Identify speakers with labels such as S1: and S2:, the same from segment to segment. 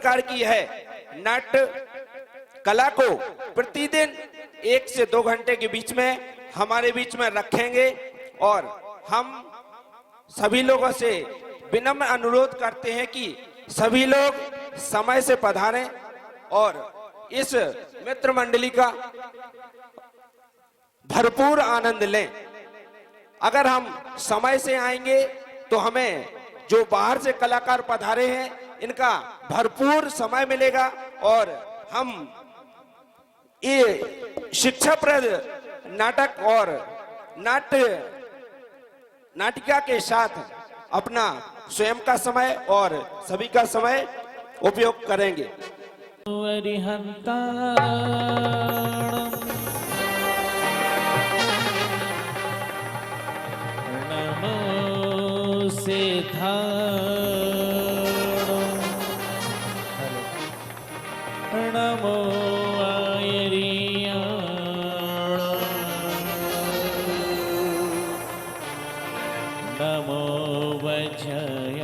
S1: प्रकार की है। नाट्य कला को प्रतिदिन 1 से 2 घंटे के बीच में हमारे बीच में रखेंगे और हम सभी लोगों से विनम्र अनुरोध करते हैं कि सभी लोग समय से पधारें और इस मित्र मंडली का भरपूर आनंद लें। अगर हम समय से आएंगे तो हमें जो बाहर से कलाकार पधारे हैं इनका भरपूर समय मिलेगा और हम ये शिक्षाप्रद नाटक और नाटिका के साथ अपना स्वयं का समय और सभी का समय उपयोग करेंगे।
S2: नमो नमो आयरिया नमो वजय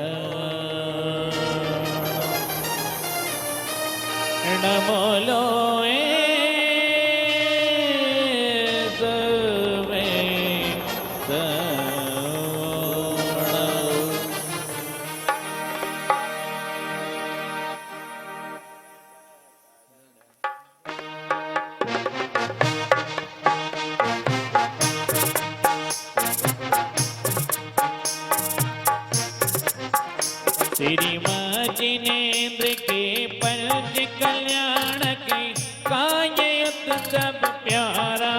S2: नमो लोए श्रीमान जिनेन्द्र के पंच कल्याण के कायत सब प्यारा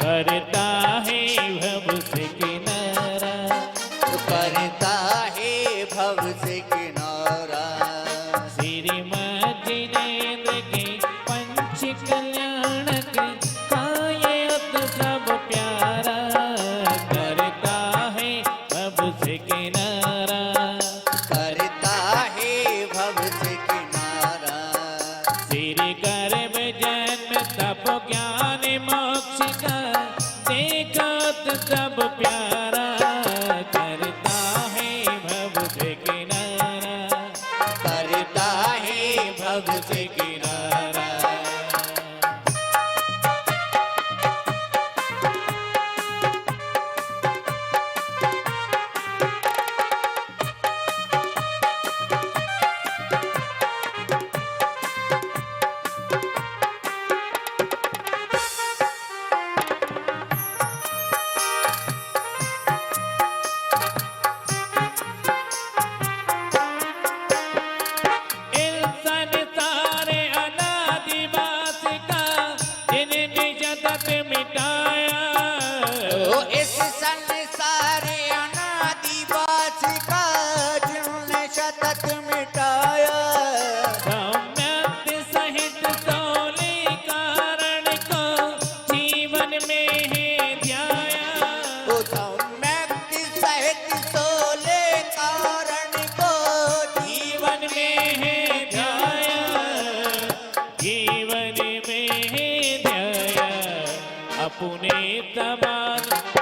S2: करता है भव से किनारा
S3: करता है भव से किनारा।
S2: श्रीमान जिनेन्द्र के पंच कल्याण के कायत सब प्यारा करता है भव से किनारा तप ज्ञान मोक्ष का देखत सब प्यारा करता है भव से किनारा
S3: करता है भव से किनारा।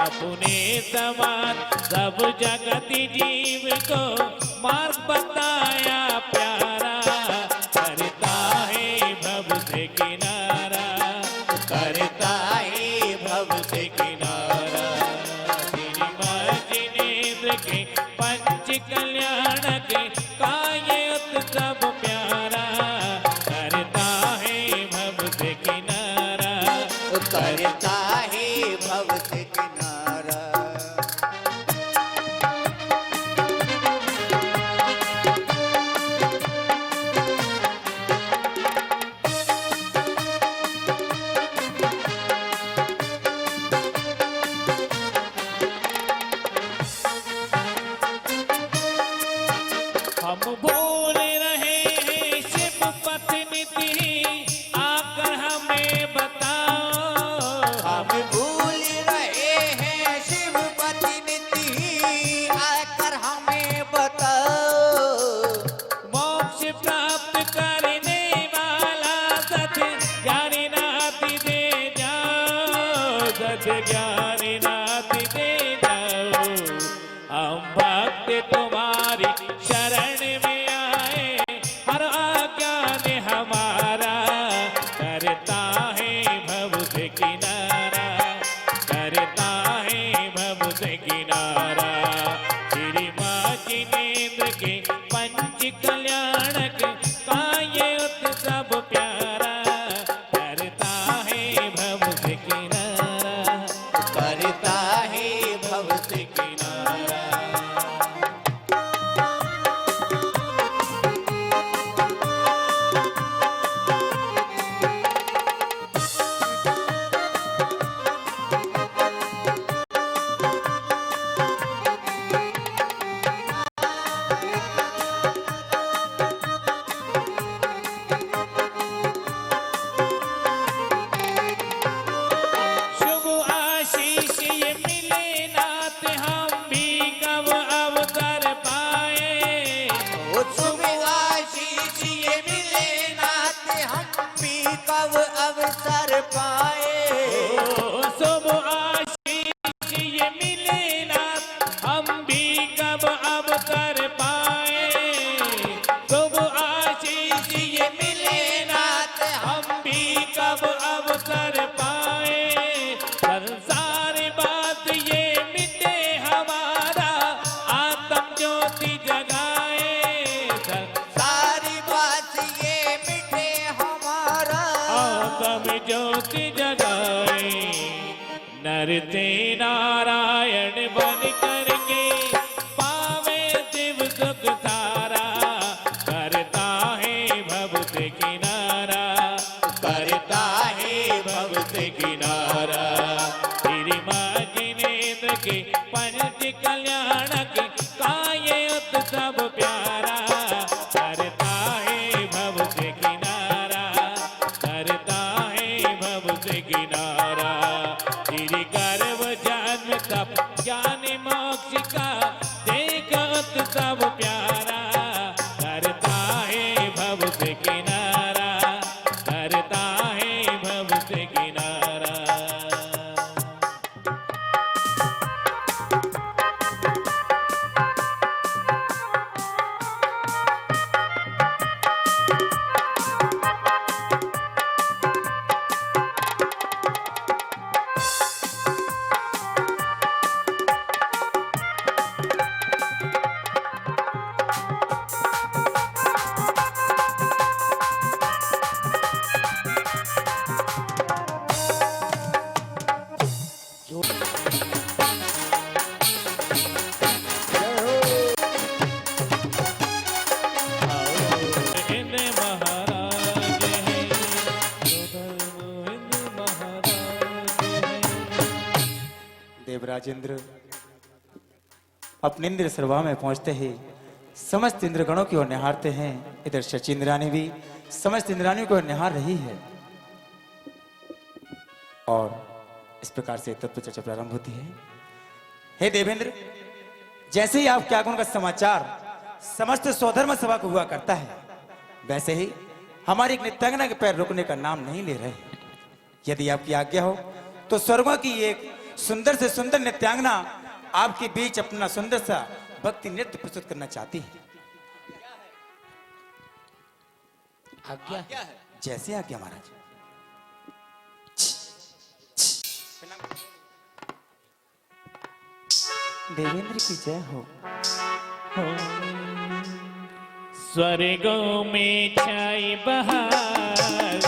S3: अपने समान सब जगति जीव को मार्ग बताया प्यारा करता है भव से किनारा करता है भव से किनारा।
S2: श्रीमान जिनेन्द्र के पंच कल्याण के कायत सब प्यारा करता है भव से किनारा
S3: करता है भव से किनारा।
S2: हम भूल रहे हैं शिव पत्नी आकर हमें बताओ।
S3: हम भूल रहे हैं शिव पत्नी आकर हमें बताओ।
S2: मोक्ष प्राप्त करने वाला सच ज्ञानी नाथ दे जाओ सच ज्ञानी नाथ दे जाओ। हम भक्त तुम्हारी शरण में आए हर
S3: कब अवसर पाए।
S2: शुभ आशीष ये मिले ना हम भी कब अवसर पाए। शुभ आशीष ये मिले ना हम भी कब अवसर पाए। संसार बात ये मिटे हमारा आत्म ज्योति जगाए।
S3: सारी बात ये मिटे हमारा
S2: आत्म ज्योति जगाए। नरते नारायण बन करके पावे शिव सुख सारा। करता है भव से किनारा, करता है भव से किनारा। तेरी माँ जिनेन्द्र के पंच कल्याणक काये उत्सव प्यारा। करता है भव से किनारा, करता है भव से किनारा। तेरी गर्भ जन्म तप ज्ञान मोक्ष का देख उत्सव प्यारा। करता है भव से किनारा, करता है भव से किनारा। हिंद महाराज है, हिंद महाराज है।
S4: देवराजेंद्र अपने इंद्र सभा में पहुंचते ही समस्त इंद्रगणों की ओर निहारते हैं। इधर शचींद्रानी भी समस्त इंद्रानियों की ओर निहार रही है और इस प्रकार से तत्व चर्चा प्रारंभ होती है। हे देवेंद्र, जैसे ही आपके आगमन का समाचार समस्त स्वधर्म सभा को हुआ करता है, वैसे ही हमारी एक नित्यांगना के पैर रुकने का नाम नहीं ले रहे। यदि आपकी आज्ञा हो तो स्वर्गों की एक सुंदर से सुंदर नित्यांगना आपके बीच अपना सुंदर सा भक्ति नृत्य प्रस्तुत करना चाहती है। आज्ञा है? जैसे आज्ञा महाराज। देवेंद्र की जय हो।
S2: स्वर्गों में छाई बहार,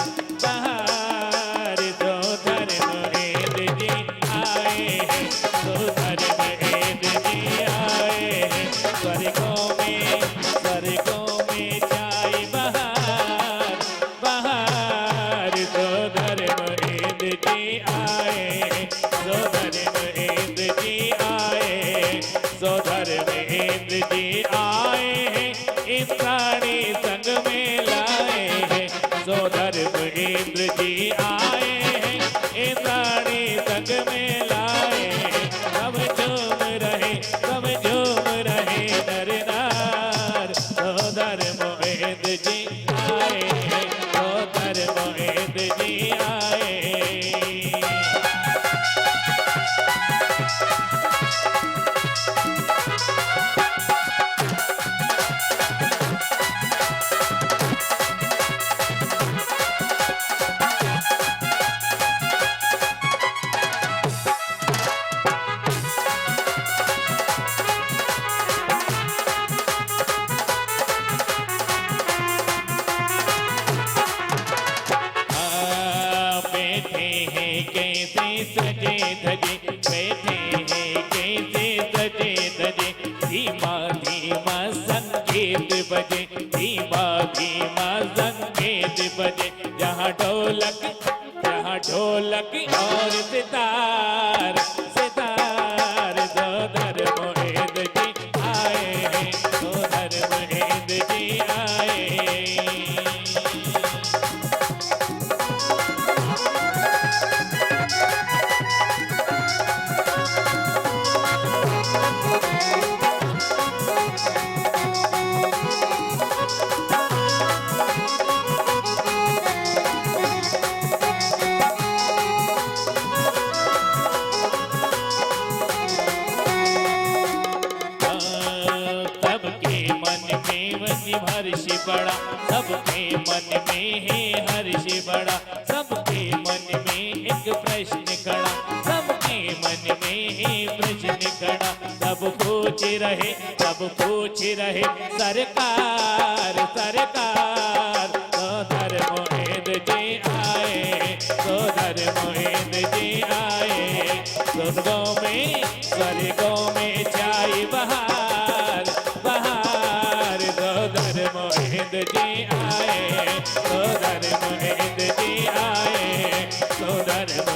S2: बहार दो धर्म वेद जी आए हैं, दो धर्म वेद जी आए हैं। स्वर्गों में छाई बहार, बहार दो धर्म वेद जी आए हैं, दो धर्म वेद जी आए हैं, दो धर्म वेद जी आए हैं। इंद्राणी संग में लाए हैं, सो धर्म इंद्र जी आए हैं। इंद्राणी संग में लाए हैं, सब झूम रहे, सब झूम रहे नर नार। सो धर्म इंद्र जी आए हैं, सो धर्म इंद्र जी आए हैं। बैठे हैं कैसे सजे धजे, बैठे हैं कैसे सजे धजे। धीमा धीमा संगीत बजे, धीमा धीमा संगीत बजे। जहाँ ढोलक और सितार, सितार दो धर्म वेद जी आए हैं, दो धर्म वेद जी आए हैं। सबके मन में है हर्ष बड़ा, सबके मन में एक प्रश्न खड़ा, सबके मन में है प्रश्न खड़ा। सब पूछ रहे सरकार सरकार, तो धर्म जी आए, तो धर्म जी आए। स्वर्गों में छाई बहार बहार, तो धर्म जी आए, तो धर्म जी आए, तो धर्म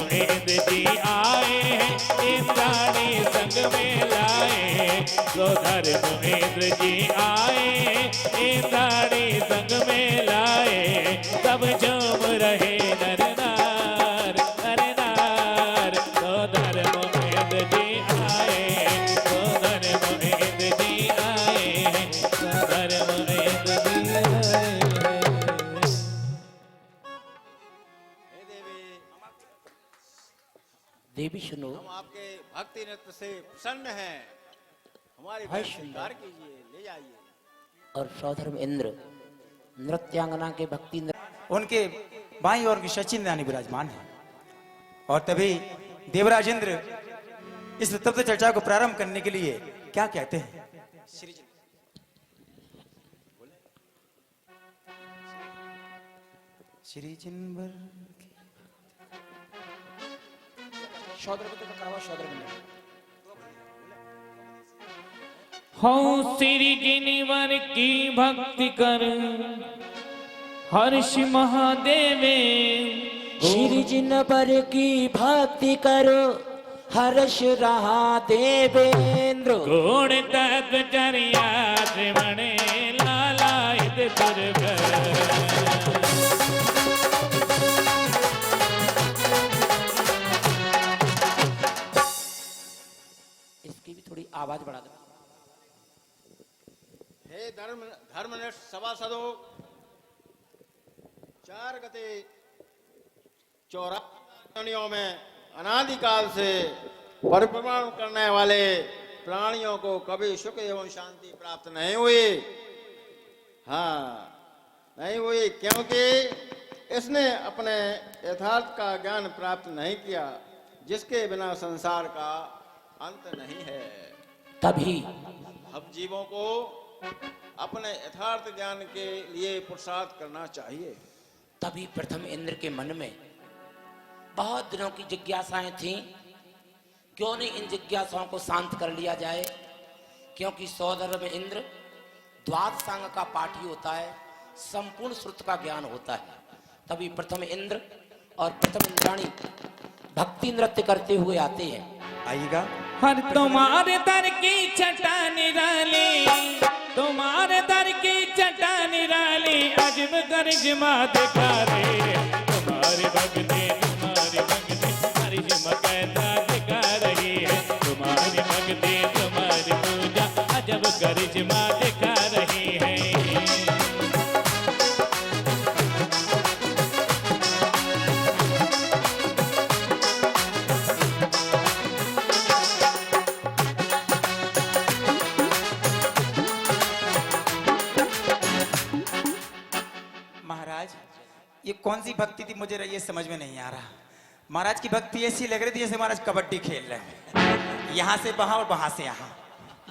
S2: जी आए। इंद्राणी संग में लाए, तो धर्म जी आए, इंद्राणी संग में लाए। सब झूम रहे नर नार, तो धर्म जी आए, तो धर्म जी आए, तो धर्म जी आए।
S3: हे देवी,
S5: देवी सुनो,
S3: हम आपके भक्ति नृत्य से प्रसन्न हैं। हमारी
S5: भाई
S3: बहन स्वीकार कीजिए, ले जाइए।
S5: और सौधर्म इंद्र नृत्यांगना के भक्ति
S4: उनके बाईं ओर की सचिन रानी विराजमान है। और तभी देवराज इंद्र इस तत्व चर्चा को प्रारंभ करने के लिए क्या कहते हैं? श्री जिनवर
S2: हो श्री जिनवर की भक्ति कर हर्ष महादेवे,
S5: श्री जिनवर की भक्ति करो हर्ष रहा देवेंद्र।
S2: गुण तत्वचर्या श्रवणे लालायित दुर्गर।
S5: इसकी भी थोड़ी आवाज बढ़ा दो।
S3: हे धर्मनिष्ठ सभासदों, 4 गते 84 में अनादिकाल से परिभ्रमण करने वाले प्राणियों को कभी सुख एवं शांति प्राप्त नहीं हुई। हाँ, नहीं हुई क्योंकि इसने अपने यथार्थ का ज्ञान प्राप्त नहीं किया, जिसके बिना संसार का अंत नहीं है।
S5: तभी
S3: हम जीवों को अपने यथार्थ ज्ञान के लिए पुरुषार्थ करना चाहिए।
S5: तभी प्रथम इंद्र के मन में बहुत दिनों की जिज्ञासाएं थीं। क्यों नहीं इन जिज्ञासाओं को शांत कर लिया जाए, क्योंकि सौधर्म इंद्र द्वादशांग का पाठी होता है, संपूर्ण श्रुत का ज्ञान होता है। तभी प्रथम इंद्र और प्रथम इंद्राणी भक्ति नृत्य करते हुए आते हैं।
S4: आइएगा।
S2: हर तुम्हारे दर की छटा निराली, तुम्हारे दर की छटा निराली, अजब करिश्मा दिखा रे। तुम्हारी भक्ति करिश्मा कैसा दिखा रही है। तुम्हारी भक्ति तुम्हारी पूजा अजब करिश्मा दिखा रही है।
S4: महाराज, ये कौन सी भक्ति थी, मुझे ये समझ में नहीं आ रहा। महाराज की भक्ति ऐसी लग रही थी जैसे महाराज कबड्डी खेल रहे हैं, यहाँ से वहां और वहां से यहाँ।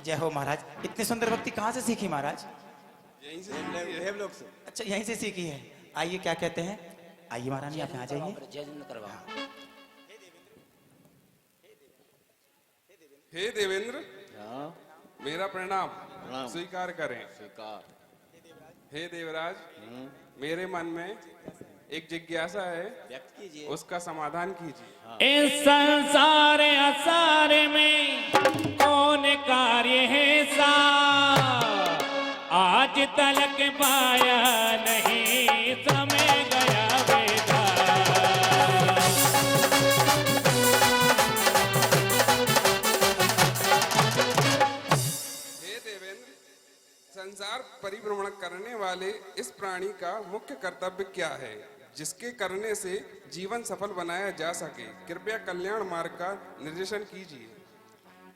S4: जय हो महाराज। इतनी सुंदर भक्ति कहाँ से सीखी महाराज?
S3: यहीं से देवलोक से।
S4: अच्छा, यहीं से सीखी है। आइए, क्या कहते हैं? आइए महारानी, आप यहाँ आ जाइए।
S5: जय जिंद करवाओ।
S6: हे देवेंद्र,
S3: हाँ,
S6: मेरा प्रणाम
S3: प्रणाम।
S6: स्वीकार करें।
S3: स्वीकार।
S6: हे देवराज, मेरे मन में एक जिज्ञासा है,
S3: व्यक्त कीजिए।
S6: उसका समाधान कीजिए।
S2: इस संसार असार में कौन कार्य है सा, आज तलक पाया नहीं, समय गया बेटा।
S6: हे देवेंद्र, संसार परिभ्रमण करने वाले इस प्राणी का मुख्य कर्तव्य क्या है, जिसके करने से जीवन सफल बनाया जा सके? कृपया कल्याण मार्ग का निर्देशन कीजिए।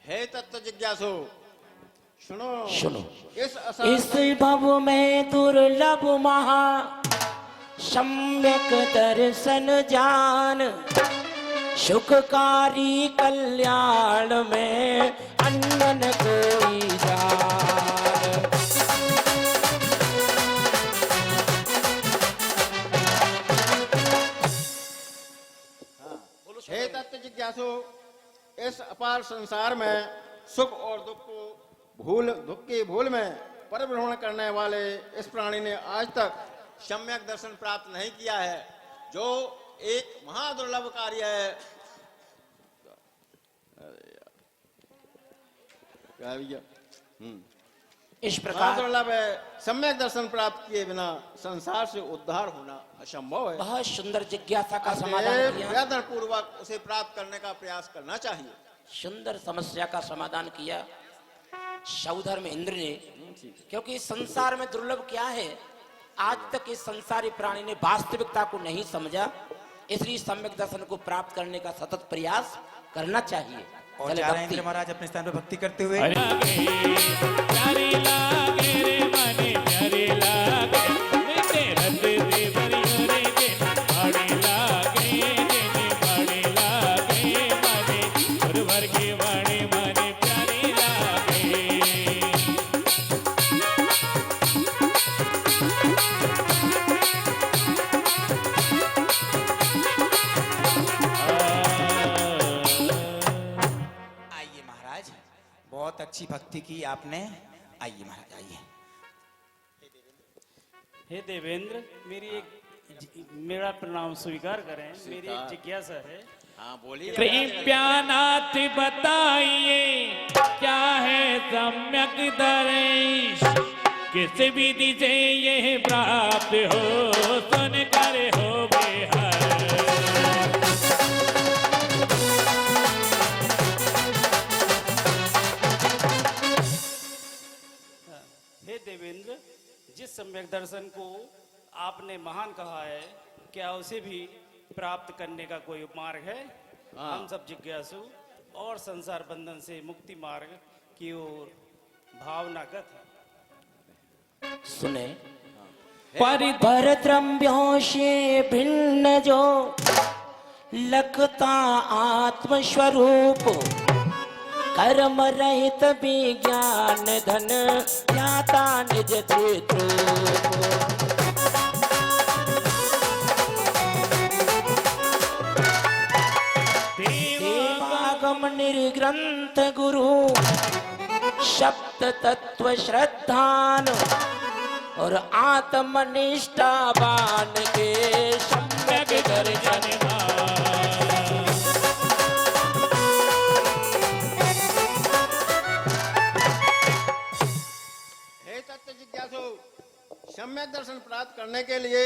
S3: हे तत्व जिज्ञासु, सुनो
S5: सुनो।
S3: इस
S5: इस भव में दुर्लभ महा सम्यक दर्शन जान, सुखकारी कल्याण में अन्नन कोई जान।
S3: हे तत्व जिज्ञासु, इस अपार संसार में सुख और दुख की भूल में परिभ्रमण करने वाले इस प्राणी ने आज तक सम्यक दर्शन प्राप्त नहीं किया है, जो एक महादुर्लभ कार्य है। क्या भैया?
S5: इस प्रकार
S3: महादुर्लभ है। सम्यक दर्शन प्राप्त किए बिना संसार से उद्धार होना असंभव है।
S5: बहुत सुंदर जिज्ञासा का समाधान किया,
S3: प्रयत्न पूर्वक उसे प्राप्त करने का प्रयास करना चाहिए।
S5: सुंदर समस्या का समाधान किया सौधर्म इंद्र ने। क्योंकि संसार में दुर्लभ क्या है, आज तक इस संसारी प्राणी ने वास्तविकता को नहीं समझा, इसलिए सम्यक दर्शन को प्राप्त करने का सतत प्रयास करना चाहिए।
S4: और
S5: चले
S4: जा रहे हैं
S5: भक्ति।
S4: इंद्र महाराज अपने स्थान पर भक्ति करते हुए।
S2: प्यारे लागे रे मने प्यारे लागे, मेरे रत देवरियों रे के बड़े लागे, जेने बड़े लागे मने गुरुवर के बड़े मने प्यारे लागे।
S4: आइए महाराज, बहुत अच्छी भक्ति की आपने। आइए महाराज आइए।
S7: हे देवेंद्र, मेरा प्रणाम स्वीकार करें। मेरी एक जिज्ञासा है।
S3: हाँ बोलिए।
S2: कृपया नाथ बताइए क्या है सम्यक दर्शन, किस विधि से यह प्राप्त हो, सुन कर हो बेहद।
S7: हे देवेंद्र, जिस सम्यक दर्शन को आपने महान कहा है, क्या उसे भी प्राप्त करने का कोई मार्ग है? हम सब जिज्ञासु और संसार बंधन से मुक्ति मार्ग की ओर भावनागत है।
S5: सुने, परद्रव्यों से भिन्न जो लगता आत्मस्वरूप, कर्म रहित विज्ञान धन ज्ञाता निज चित्रूप। देवागम निर्ग्रंथ गुरु सप्त तत्व श्रद्धान, और आत्मनिष्ठावान के सम्यक दर्शन।
S3: हे तत्व जिज्ञासु, सम्यक दर्शन प्राप्त करने के लिए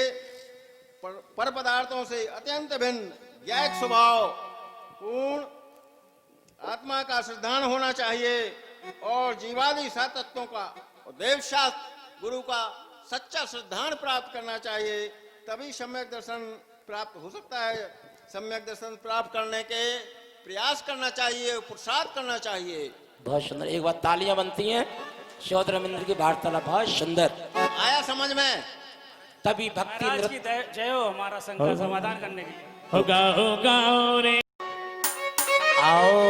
S3: पर पदार्थों से अत्यंत भिन्न ज्ञायक स्वभाव पूर्ण आत्मा का श्रद्धान होना चाहिए, और जीवादि सात तत्वों का और देवशास्त्र गुरु का सच्चा श्रद्धान प्राप्त करना चाहिए, तभी सम्यक दर्शन प्राप्त हो सकता है। सम्यक दर्शन प्राप्त करने के प्रयास करना चाहिए, पुरुषार्थ करना चाहिए।
S5: बहुत सुंदर, एक बार तालियां बनती हैं सौधर्म इंद्र की वार्तालाप बहुत सुंदर।
S3: आया समझ में?
S5: तभी भक्ति
S7: महाराज की
S5: नृत्य।
S7: जय हो, हमारा शंका समाधान करने के लिए।
S2: होगा होगा रे।
S5: आओ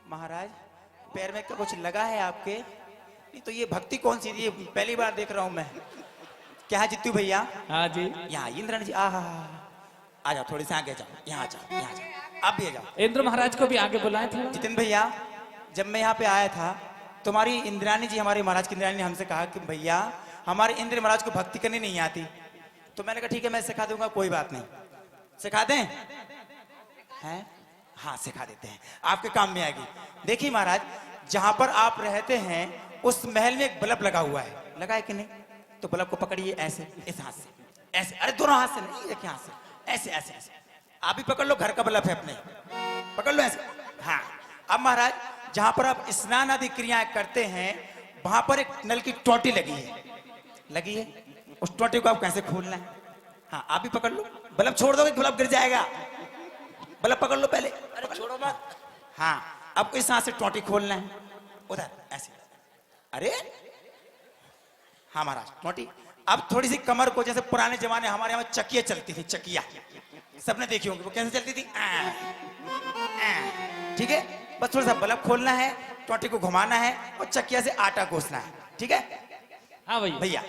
S4: महाराज, पैर में क्या कुछ लगा है आपके? नहीं तो ये भक्ति कौन सी? ये पहली बार देख रहा हूं मैं। क्या है जित्तू भैया?
S2: हाँ जी,
S4: यहाँ इंद्राणी जी, आ जाओ, थोड़ी से आगे जाओ, यहाँ आ जाओ, यहाँ आ जाओ, आप भी आ जाओ।
S2: इंद्र महाराज को भी आगे बुलाए थे।
S4: जितेंद्र भैया, जब मैं यहाँ पे आया था, तुम्हारी इंद्राणी जी, हमारे महाराज की इंद्राणी ने हमसे कहा कि भैया हमारे इंद्र महाराज को भक्ति करनी नहीं आती। तो मैंने कहा ठीक है, मैं सिखा दूंगा, कोई बात नहीं। सिखा दें? हैं? हाँ सिखा देते हैं, आपके काम में आएगी। देखिए महाराज, जहां पर आप रहते हैं उस महल में एक बल्ब लगा हुआ है, लगा है कि नहीं? तो बल्ब को पकड़िए ऐसे, इस हाथ से ऐसे, अरे दोनों हाथ से नहीं, एक हाथ से ऐसे ऐसे ऐसे। आप भी पकड़ लो, घर का बल्ब है अपने, पकड़ लो ऐसे। हाँ, अब महाराज जहां पर आप स्नान आदि क्रियाएं करते हैं वहां पर एक नल की टोटी लगी है, उस टोटी को आप कैसे खोलना है? हाँ, आप भी पकड़ लो, बल्ब छोड़ दोगे बल्ब गिर जाएगा, बल्ब पकड़ लो पहले।
S5: अरे छोड़ो मत।
S4: हाँ, अब इस हाथ से टोटी खोलना है, उधर ऐसे। अरे हाँ महाराज, टोटी। अब थोड़ी सी कमर को, जैसे पुराने जमाने हमारे यहाँ चकिया चलती थी, चकिया सबने देखी होंगी, वो कैसे चलती थी? ठीक है, बस थोड़ा सा बल्ब खोलना है, टोटी को घुमाना है और चकिया से आटा घोसना है। ठीक है
S2: हाँ भैया।
S4: भैया।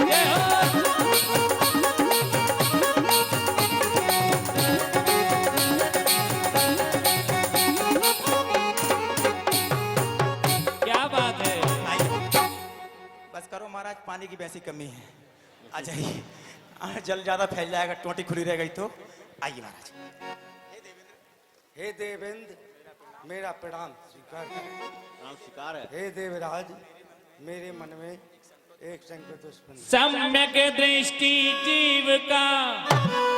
S2: जय हो। क्या बात है।
S4: आइए, बस करो महाराज, पानी की वैसी कमी है, आ जाइए। जल ज्यादा फैल जाएगा, टोटी खुली रह गई तो। आइए महाराज।
S1: हे देवेंद्र, मेरा प्रणाम स्वीकार करें।
S3: नाम शिकार है।
S1: हे देवराज, मेरे मन में एक संकट दुश्मन है।
S2: सम्यक दृष्टि जीव का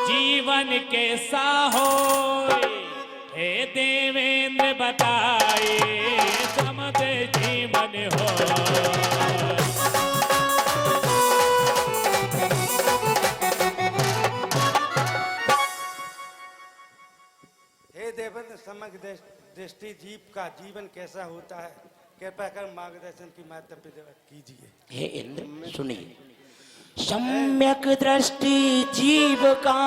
S2: जीवन कैसा हो, हे देवेंद्र बताए समझ जीवन हो।
S1: हे देवेंद्र, समग्र दृष्टि जीव का जीवन कैसा होता है, कृपया कर मार्गदर्शन की माध्यम कीजिए।
S5: हे इंद्र सुनिए, सम्यक दृष्टि जीव का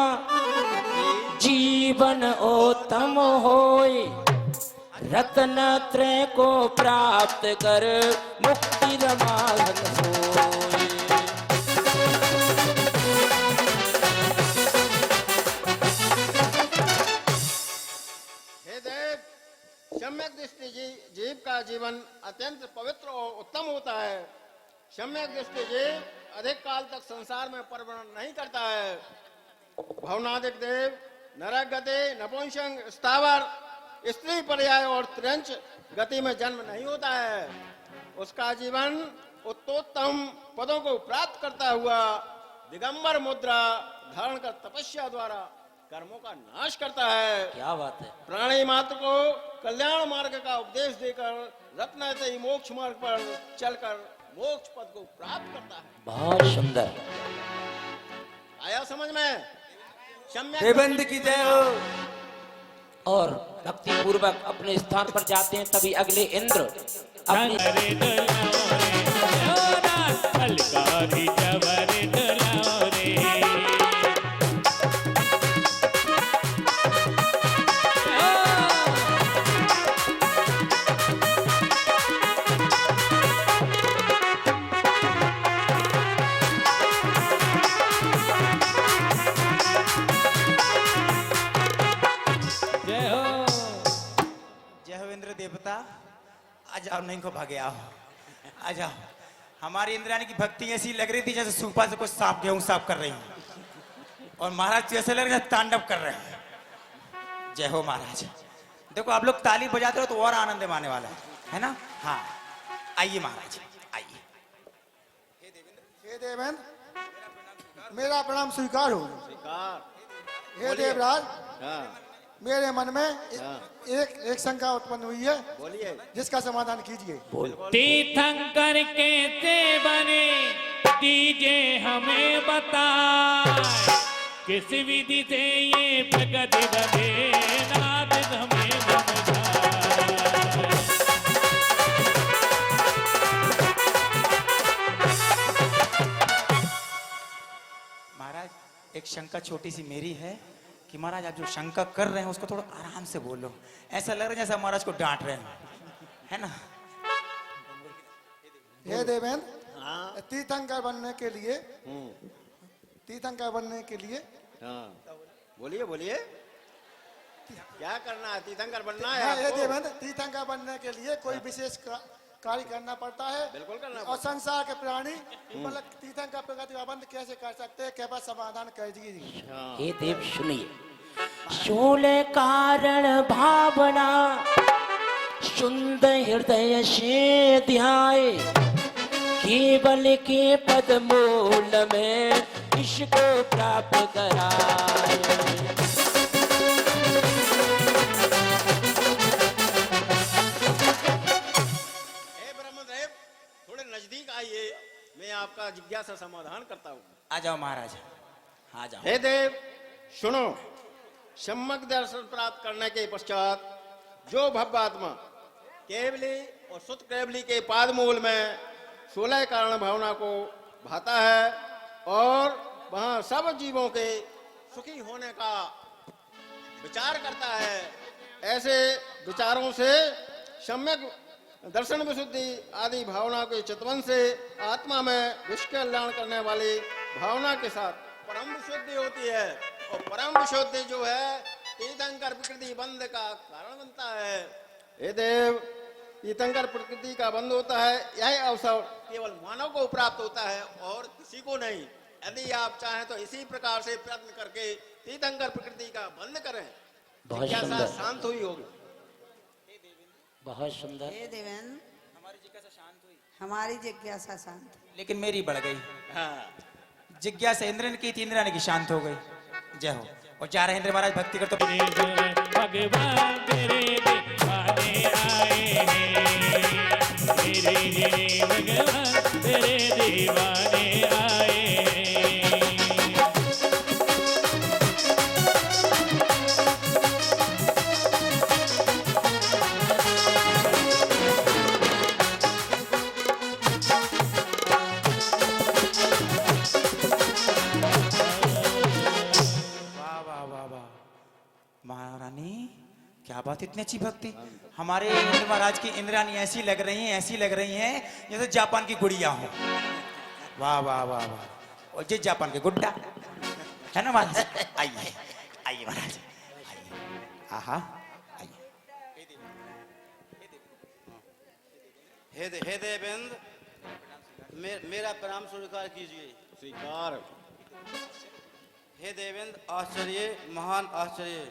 S5: जीवन उत्तम होय, रत्न त्रय को प्राप्त कर मुक्ति रमागन होय।
S3: हे देव, सम्यक दृष्टि जीव का जीवन अत्यंत पवित्र और उत्तम होता है। सम्यक दृष्टि जीव अधिक काल तक संसार में परवर्ण नहीं करता है। भवनादिक देव, नरक गति, नपुंसक, स्थावर, स्त्री पर्याय और त्रिंच गति में जन्म नहीं होता है। उसका जीवन उत्तोत्तम पदों को प्राप्त करता हुआ दिगंबर मुद्रा धारण कर तपस्या द्वारा कर्मों का नाश करता है।
S5: क्या बात है।
S3: प्राणी मात्र को कल्याण मार्ग का उपदेश देकर रत्नतई मोक्ष मार्ग पर चलकर मोक्ष पद को प्राप्त करता है।
S5: बहुत सुंदर।
S3: आया समझ में? सम्यक
S1: देवेंद्र की जय हो।
S5: और भक्ति पूर्वक अपने स्थान पर जाते हैं, तभी अगले इंद्र अपनी
S2: रे डोलाओ रे, अलकारी जवर डोलाओ रे। जय हो।
S4: जय हो इंद्र देवता, आ जाओ, नहीं को भागे आओ, आ जाओ। हमारी इंद्राणी की भक्ति ऐसी लग रही थी जैसे सूपा से कुछ सांप गेहूं साफ कर रही हूँ, और महाराज ऐसे लग रहे तांडव कर रहे हैं। जय हो महाराज। देखो आप लोग ताली बजाते हो तो और आनंद माने वाला है ना? हाँ, आइए महाराज, आइए।
S8: हे देवेंद्र, मेरा प्रणाम स्वीकार हो।
S3: स्वीकार।
S8: हे देवराज,
S3: हाँ,
S8: मेरे मन में एक शंका उत्पन्न हुई है,
S3: बोलिए।
S8: जिसका समाधान कीजिए।
S2: तीर्थंकर कैसे बने दीजिए हमें बताए, किस विधि से ये प्रगति बने नाथ हमें समझाए।
S4: महाराज, एक शंका छोटी सी मेरी है कि महाराज आप जो शंका कर रहे हैं उसको थोड़ा आराम से बोलो, ऐसा लग रहा है जैसे महाराज को डांट रहे हैं, है ना?
S8: हे देवेंद्र, तीर्थंकर बनने के लिए, तीर्थंकर बनने के लिए
S3: हाँ, बोलिए बोलिए। क्या करना है? तीर्थंकर बनना है
S8: हे
S3: आपको?
S8: देवेंद्र, तीर्थंकर बनने के लिए कोई विशेष कार्य करना पड़ता है।
S3: बिल्कुल करना
S8: और संसार के प्राणी मतलब तीर्थंकर प्रगति प्रबंध कैसे कर सकते हैं, कृपया समाधान कर दीजिए।
S5: हे देव सुनिए, शूल कारण भावना सुंदर हृदय से ध्याय, केवल के पद मूल में इसको प्राप्त कराए।
S3: हे ब्रह्मदेव, थोड़े नजदीक आइए, मैं आपका जिज्ञासा समाधान करता हूँ।
S4: आ जाओ महाराज, आ जाओ।
S3: हे देव सुनो, सम्यक दर्शन प्राप्त करने के पश्चात जो भव्यात्मा केवली और सुत केवली के पाद मूल में 16 कारण भावना को भाता है और वहां सब जीवों के सुखी होने का विचार करता है, ऐसे विचारों से सम्यक दर्शन विशुद्धि आदि भावना के चितवन से आत्मा में विश्व कल्याण करने वाली भावना के साथ परम विशुद्धि होती है। और परम विशुद्धि जो है तीर्थंकर प्रकृति बंध का कारण बनता है। हे देव, तीर्थंकर प्रकृति का बंध होता है, यह अवसर केवल मानव को प्राप्त होता है और किसी को नहीं। यदि आप चाहें तो इसी प्रकार से प्रयत्न करके तीर्थंकर प्रकृति का बंध करें,
S5: बहुत
S3: जिज्ञासा
S5: सुंदर।
S3: शांत हुई होगी।
S5: बहुत सुंदर।
S9: हे देवेंद्र, हमारी जिज्ञासा शांत।
S4: लेकिन मेरी बढ़ गई।
S3: हाँ,
S4: जिज्ञासा इंद्र ने की थी, इंद्राणी की शांत हो गई। जय हो। और जा रहे हैं इंद्र महाराज भक्ति कर तो
S2: भगवान तेरे दीवाने आए हैं, मेरे भगवान तेरे दीवाने आए हैं।
S4: महारानी, क्या बात, इतनी अच्छी भक्ति। हमारे इंद्र महाराज की इंद्राणी ऐसी लग रही हैं, ऐसी लग रही हैं जैसे जापान की गुड़िया हो। वाह वाह वाह वाह। और जिस जापान के गुड्डा है ना महाराज। आइए आइए महाराज, आइए। आहा, आइए।
S10: हे देवेंद्र, मेरा प्रणाम स्वीकार कीजिए।
S3: स्वीकार।
S10: हे देवेंद्र, आश्चर्य, महान आश्चर्य।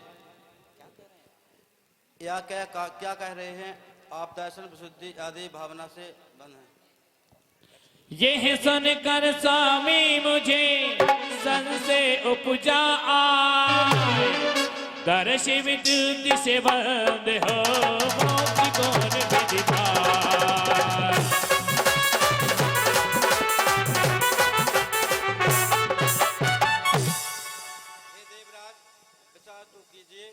S10: या क्या कह रहे हैं आप? दर्शन विशुद्धि आदि भावना से बंद है।
S2: यह सुनकर स्वामी मुझे संशय उपजा आए, दर्श विद्युत से बंद हो मोक्ष कौन विदिता।
S10: हे देवराज, विचार तो कीजिए।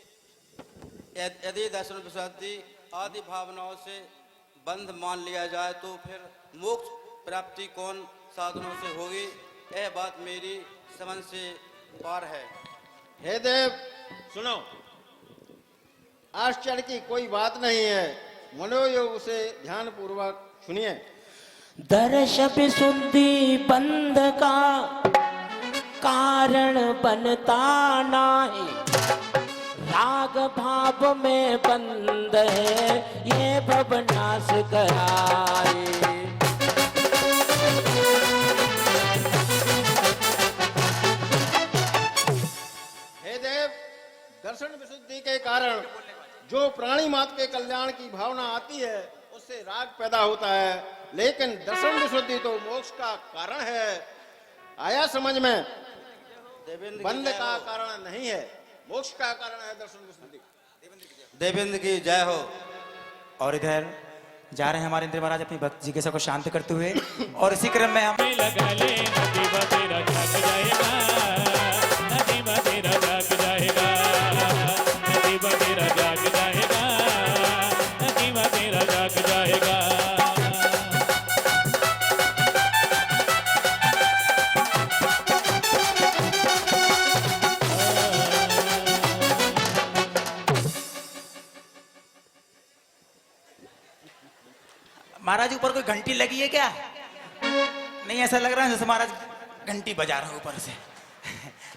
S10: यदि दर्शन विशुद्धि आदि भावनाओं से बंध मान लिया जाए तो फिर मोक्ष प्राप्ति कौन साधनों से होगी? यह बात मेरी समझ से पार है।
S3: हे देव सुनो, आश्चर्य की कोई बात नहीं है, मनोयोग से ध्यान पूर्वक सुनिए।
S5: दर्श विशुद्धि बंध का कारण बनता नाही, राग भाव में बंद है ये भवनाश कराए।
S3: हे देव, दर्शन विशुद्धि के कारण जो प्राणी मात्र के कल्याण की भावना आती है उससे राग पैदा होता है, लेकिन दर्शन विशुद्धि तो मोक्ष का कारण है। आया समझ में? बंध का कारण नहीं है, मोक्ष का कारण है दर्शन विशुद्धि।
S10: देवेंद्र की जय हो।
S4: और इधर जा रहे हैं हमारे इंद्र महाराज अपनी भक्त जिज्ञासा को शांत करते हुए, और इसी क्रम में हम
S2: लगा ले नदी बतेरा जाग जाएगा, नदी बतेरा जाग जाएगा, नदी बतेरा जाग जाएगा, नदी बतेरा जाग जाएगा।
S4: महाराज ऊपर कोई घंटी लगी है क्या? नहीं, ऐसा लग रहा है जैसे महाराज घंटी बजा रहा है ऊपर से।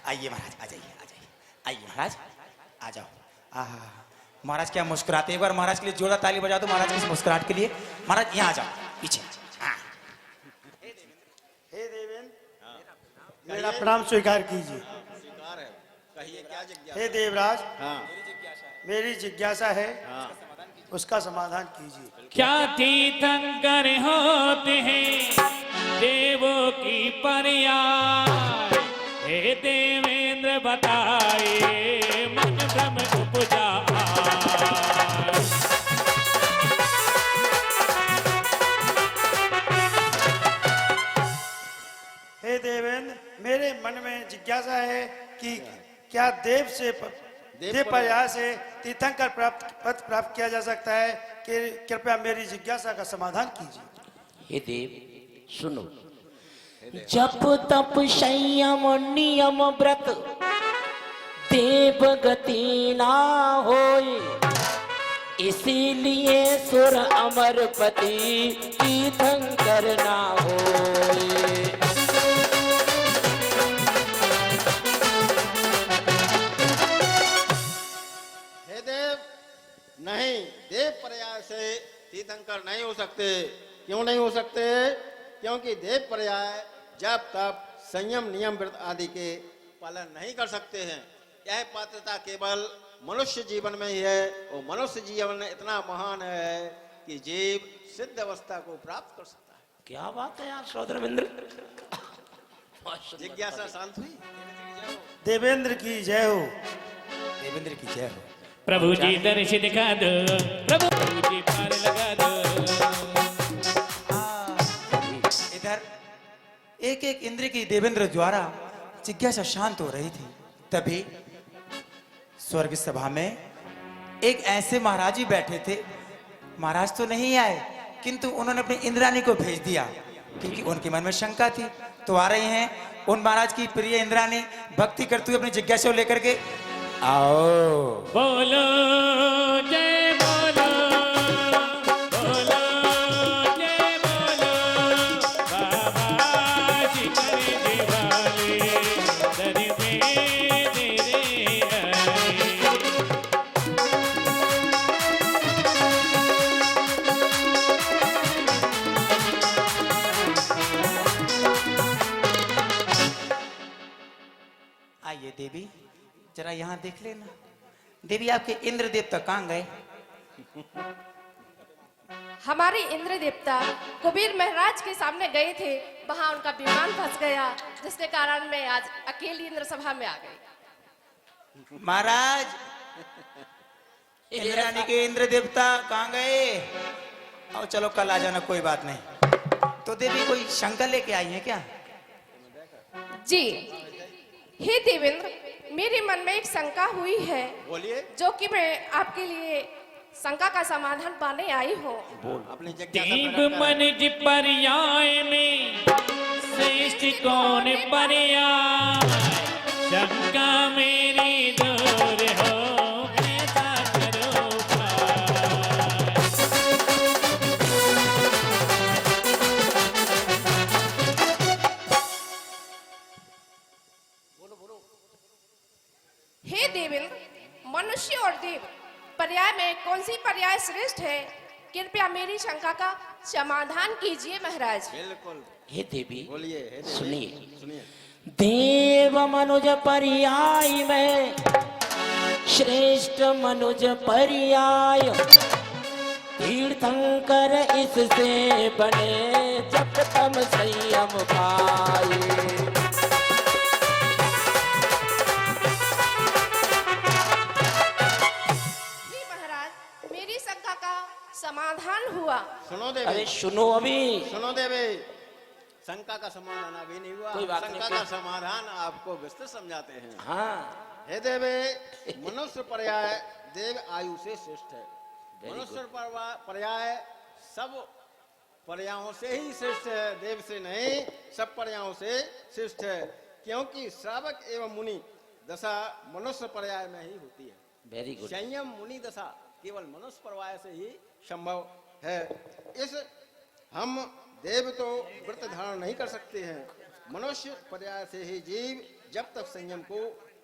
S4: आइए महाराज, आ जाइए, आ जाइए, आइए महाराज, आ जाओ। आहा, महाराज क्या मुस्कुराते, एक बार महाराज के लिए जोरदार ताली बजा दो महाराज की इस मुस्कुराहट के लिए। महाराज यहाँ आ जाओ, पीछे। हाँ।
S3: हे देवेंद्र,
S8: मेरा प्रणाम स्वीकार कीजिए।
S3: स्वीकार है, कहिए क्या जिज्ञासा?
S8: हे देवराज,
S3: हाँ,
S8: मेरी जिज्ञासा है,
S3: हाँ,
S8: उसका समाधान कीजिए।
S2: क्या तीर्थंकर होते हैं देवों की पर्याय, हे देवेंद्र बताए मन भ्रम उपजा।
S11: हे देवेंद्र, मेरे मन में जिज्ञासा है कि क्या देव पर्याय से तीर्थंकर पद प्राप्त किया जा सकता है? कि कृपया मेरी जिज्ञासा का समाधान कीजिए।
S5: हे देव सुनो, जप तप संयम नियम व्रत देव गति ना होए, इसीलिए सुर अमरपति तीर्थंकर ना होए।
S3: हे देव, नहीं, देव पर्याय से तीर्थंकर नहीं हो सकते। क्यों नहीं हो सकते? क्योंकि देव पर्याय जब तब संयम नियम व्रत आदि के पालन नहीं कर सकते हैं। यह पात्रता केवल मनुष्य जीवन में ही है, और मनुष्य जीवन इतना महान है कि जीव सिद्ध अवस्था को प्राप्त कर सकता है।
S5: क्या बात है यार सौधर्मेंद्र।
S3: जिज्ञासा शांत हुई?
S11: देवेंद्र की जय हो।
S4: देवेंद्र की जय हो।
S2: प्रभु जी दर्श दिखा दो, प्रभु जी पार लगा दो।
S4: इधर एक एक इंद्र की देवेंद्र द्वारा जिज्ञासा शांत हो रही थी, तभी स्वर्ग सभा में एक ऐसे महाराज ही बैठे थे। महाराज तो नहीं आए, किंतु उन्होंने अपनी इंद्राणी को भेज दिया, क्योंकि उनके मन में शंका थी। तो आ रहे हैं उन महाराज की प्रिय इंद्राणी भक्ति करते हुए अपनी जिज्ञासा लेकर के। आओ
S2: बोलो जय बोलो, बोलो जय बोलो, बाबा जी करे दिवाले दर पे तेरे आए।
S4: आइए देवी, जरा यहाँ देख लेना। देवी, आपके इंद्र देवता कहाँ गए?
S12: हमारे इंद्र देवता कुबेर महाराज के सामने गए थे, वहां उनका विमान फंस गया, जिसके कारण मैं आज अकेली इंद्र सभा में आ गई।
S4: महाराज, इंद्राणी के इंद्र देवता कहाँ गए? आओ चलो, कल आ जाना, कोई बात नहीं। तो देवी कोई शंका लेके आई है क्या?
S12: जी हे देवेंद्र, मेरे मन में एक शंका हुई है,
S3: बोलिए।
S12: जो कि मैं आपके लिए शंका का समाधान पाने आई हूँ।
S3: अपनी
S2: देव
S3: जिज्ञासा
S2: मनुज पर्याय में श्रेष्ठ कौन पर्याय, शंका मेरी दूर हो ऐसा करो
S12: हे देवेंद्र, मनुष्य और देव पर्याय में कौन सी पर्याय श्रेष्ठ है? कृपया मेरी शंका का समाधान कीजिए महाराज।
S3: बिल्कुल।
S5: हे देवी
S3: बोलिए। हे देवी,
S5: सुनिए,
S3: सुनिए।
S5: देव मनुज पर्याय में श्रेष्ठ मनुज पर्याय, तीर्थंकर इससे बने जब तम संयम पाए।
S12: मेरी शंका का समाधान हुआ।
S3: सुनो देवी।
S5: अरे सुनो अभी,
S3: सुनो देवी, शंका का समाधान अभी नहीं हुआ।
S5: कोई बात नहीं,
S3: शंका का समाधान आपको विस्तृत समझाते हैं।
S5: हाँ
S3: हे देवे, मनुष्य पर्याय देव आयु से श्रेष्ठ है। मनुष्य पर्याय सब पर्यायों से ही श्रेष्ठ है, देव से नहीं, सब पर्यायों से श्रेष्ठ है। क्योंकि श्रावक एवं मुनि दशा मनुष्य पर्याय में ही होती है।
S5: Very good.
S3: संयम मुनि दशा केवल मनुष्य पर्याय से ही संभव है। इस हम देव तो व्रत धारण नहीं कर सकते हैं, मनुष्य पर्याय से ही जीव जब तक संयम को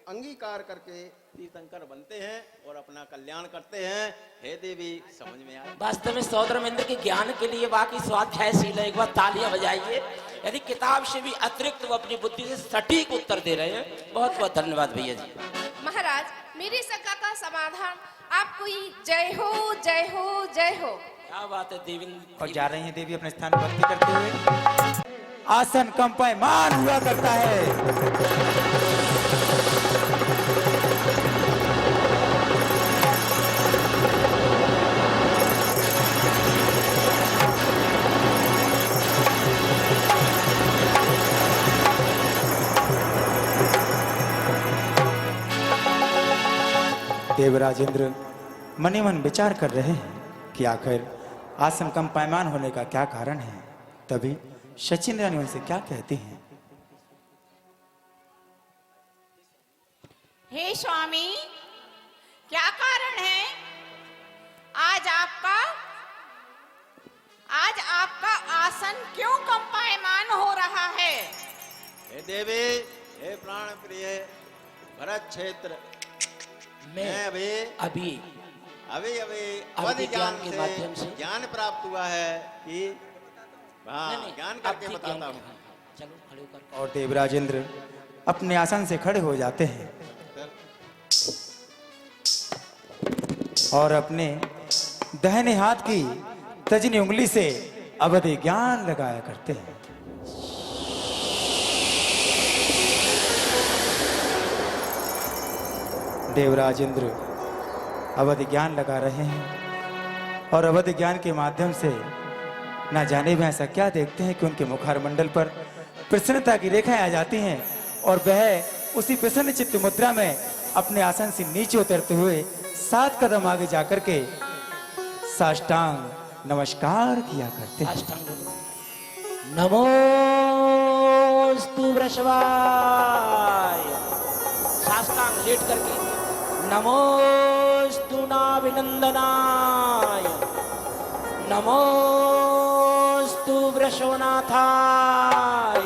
S3: अंगीकार करके तीर्थंकर बनते हैं और अपना कल्याण करते हैं। हे देवी, समझ में आया?
S5: वास्तव में सौधर्मेंद्र के ज्ञान के लिए वाकई स्वाध्यायशील है। एक बार तालियां बजाइए। यदि किताब से भी अतिरिक्त वो अपनी बुद्धि से सटीक उत्तर दे रहे हैं। बहुत बहुत धन्यवाद भैया जी।
S12: महाराज, मेरी शंका का समाधान आपको ही जय हो, जय हो, जय हो।
S5: क्या बात है देवी।
S4: और जा रही हैं देवी अपने स्थान पर भक्ति करते हुए। आसन कंपायमान हुआ करता है। देवराज इंद्र मने मन विचार कर रहे हैं कि आखिर आसन कंपायमान होने का क्या कारण है। तभी सचिन रानी उनसे क्या कहती हैं।
S13: हे स्वामी, क्या कारण है? आज आपका आसन क्यों कंपायमान हो रहा है?
S3: हे देवी, हे प्राण प्रिय भरत क्षेत्र, मैं अभी अवधि ज्ञान
S5: के माध्यम से
S3: ज्ञान प्राप्त हुआ है कि ज्ञान करके बताता हूँ।
S5: चलो खड़े होकर।
S4: और देवराज इंद्र अपने आसन से खड़े हो जाते हैं और अपने दाहिने हाथ की तजनी उंगली से अवधि ज्ञान लगाया करते हैं। देवराज इंद्र अवधि ज्ञान लगा रहे हैं और अवधि ज्ञान के माध्यम से ना जाने भी ऐसा क्या देखते हैं कि उनके मुखार मंडल पर प्रसन्नता की रेखाएं आ जाती हैं और वह उसी प्रसन्न चित्त मुद्रा में अपने आसन से नीचे उतरते हुए 7 कदम आगे जाकर के साष्टांग नमस्कार किया करते हैं।
S5: नमोस्तु वृषभाय, साष्टांग लेट करके नमोस्तु नाभिनंदनाय, नमोस्तु वृषभनाथाय।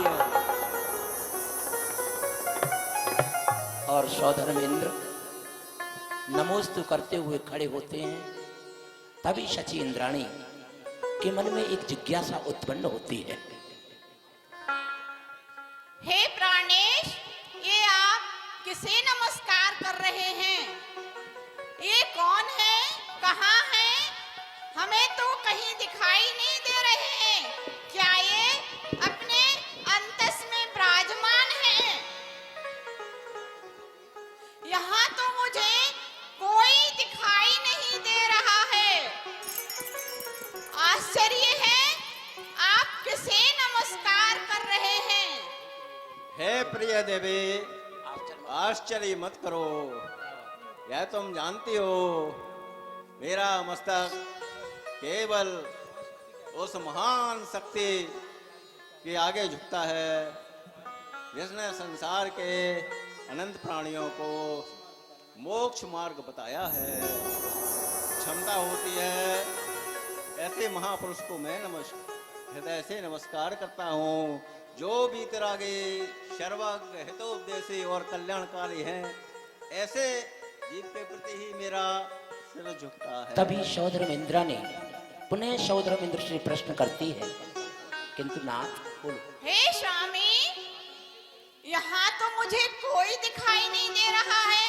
S5: और सौधर्म इंद्र नमोस्तु करते हुए खड़े होते हैं। तभी शची इंद्राणी के मन में एक जिज्ञासा उत्पन्न होती है।
S13: हे प्राणेश, ये आप किसे नमस्कार कर रहे हैं? ये कौन है? कहाँ है? हमें तो कहीं दिखाई नहीं दे रहे हैं। क्या ये अपने अंतस में विराजमान हैं? यहाँ तो मुझे कोई दिखाई नहीं दे रहा है। आश्चर्य है, आप किसे नमस्कार कर रहे हैं?
S3: हे प्रिय देवी, आश्चर्य मत करो। यह तुम जानती हो, मेरा मस्तक केवल उस महान शक्ति के आगे झुकता है जिसने संसार के अनंत प्राणियों को मोक्ष मार्ग बताया है। क्षमता होती है ऐसे महापुरुष को मैं हृदय से नमस्कार करता हूँ जो बीतरागी, सर्वज्ञ, हितोपदेशी और कल्याणकारी हैं। ऐसे जीव के प्रति ही मेरा सिर झुकता है।
S5: तभी सौधर्म इंद्रा ने पुनः सौधर्म इंद्र से प्रश्न करती है, किंतु नाथ बोलो।
S13: हे स्वामी, यहाँ तो मुझे कोई दिखाई नहीं दे रहा है।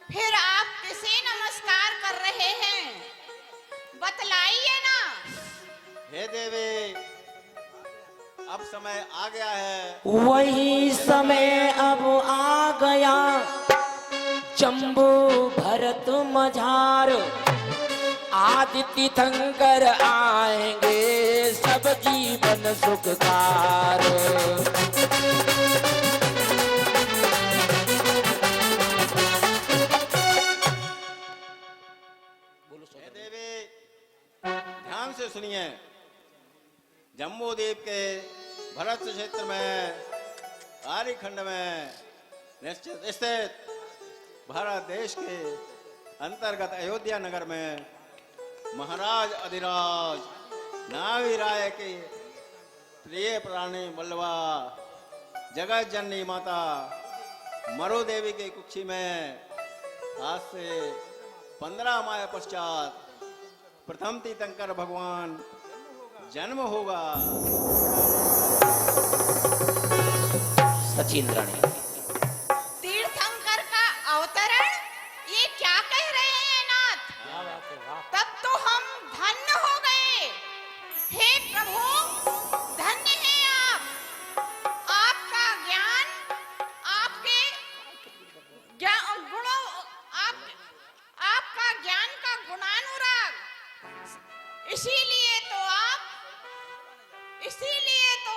S13: फिर आप किसे नमस्कार कर रहे हैं? बतलाइए ना।
S3: हे देवी, अब समय आ गया है।
S5: वही समय अब आ गया, जम्बू भरत मझार, आदित्य तीर्थंकर आएंगे, सब जीवन सुखकार।
S3: हे देवी, ध्यान से सुनिए। जम्बू द्वीप के भरत क्षेत्र में आर्यखंड में निश्चित स्थित भारत देश के अंतर्गत अयोध्या नगर में महाराज अधिराज नावी राय के प्रिय प्राणी बल्लवा जगत जननी माता मरु देवी की कुक्षी में आज से 15 माह पश्चात प्रथम तीर्थंकर भगवान जन्म होगा।
S5: सचिंद्राणी,
S13: तीर्थंकर का अवतरण, ये क्या कह रहे हैं नाथ? तब तो हम धन्य हो गए। हे प्रभु, धन्य है इसीलिए तो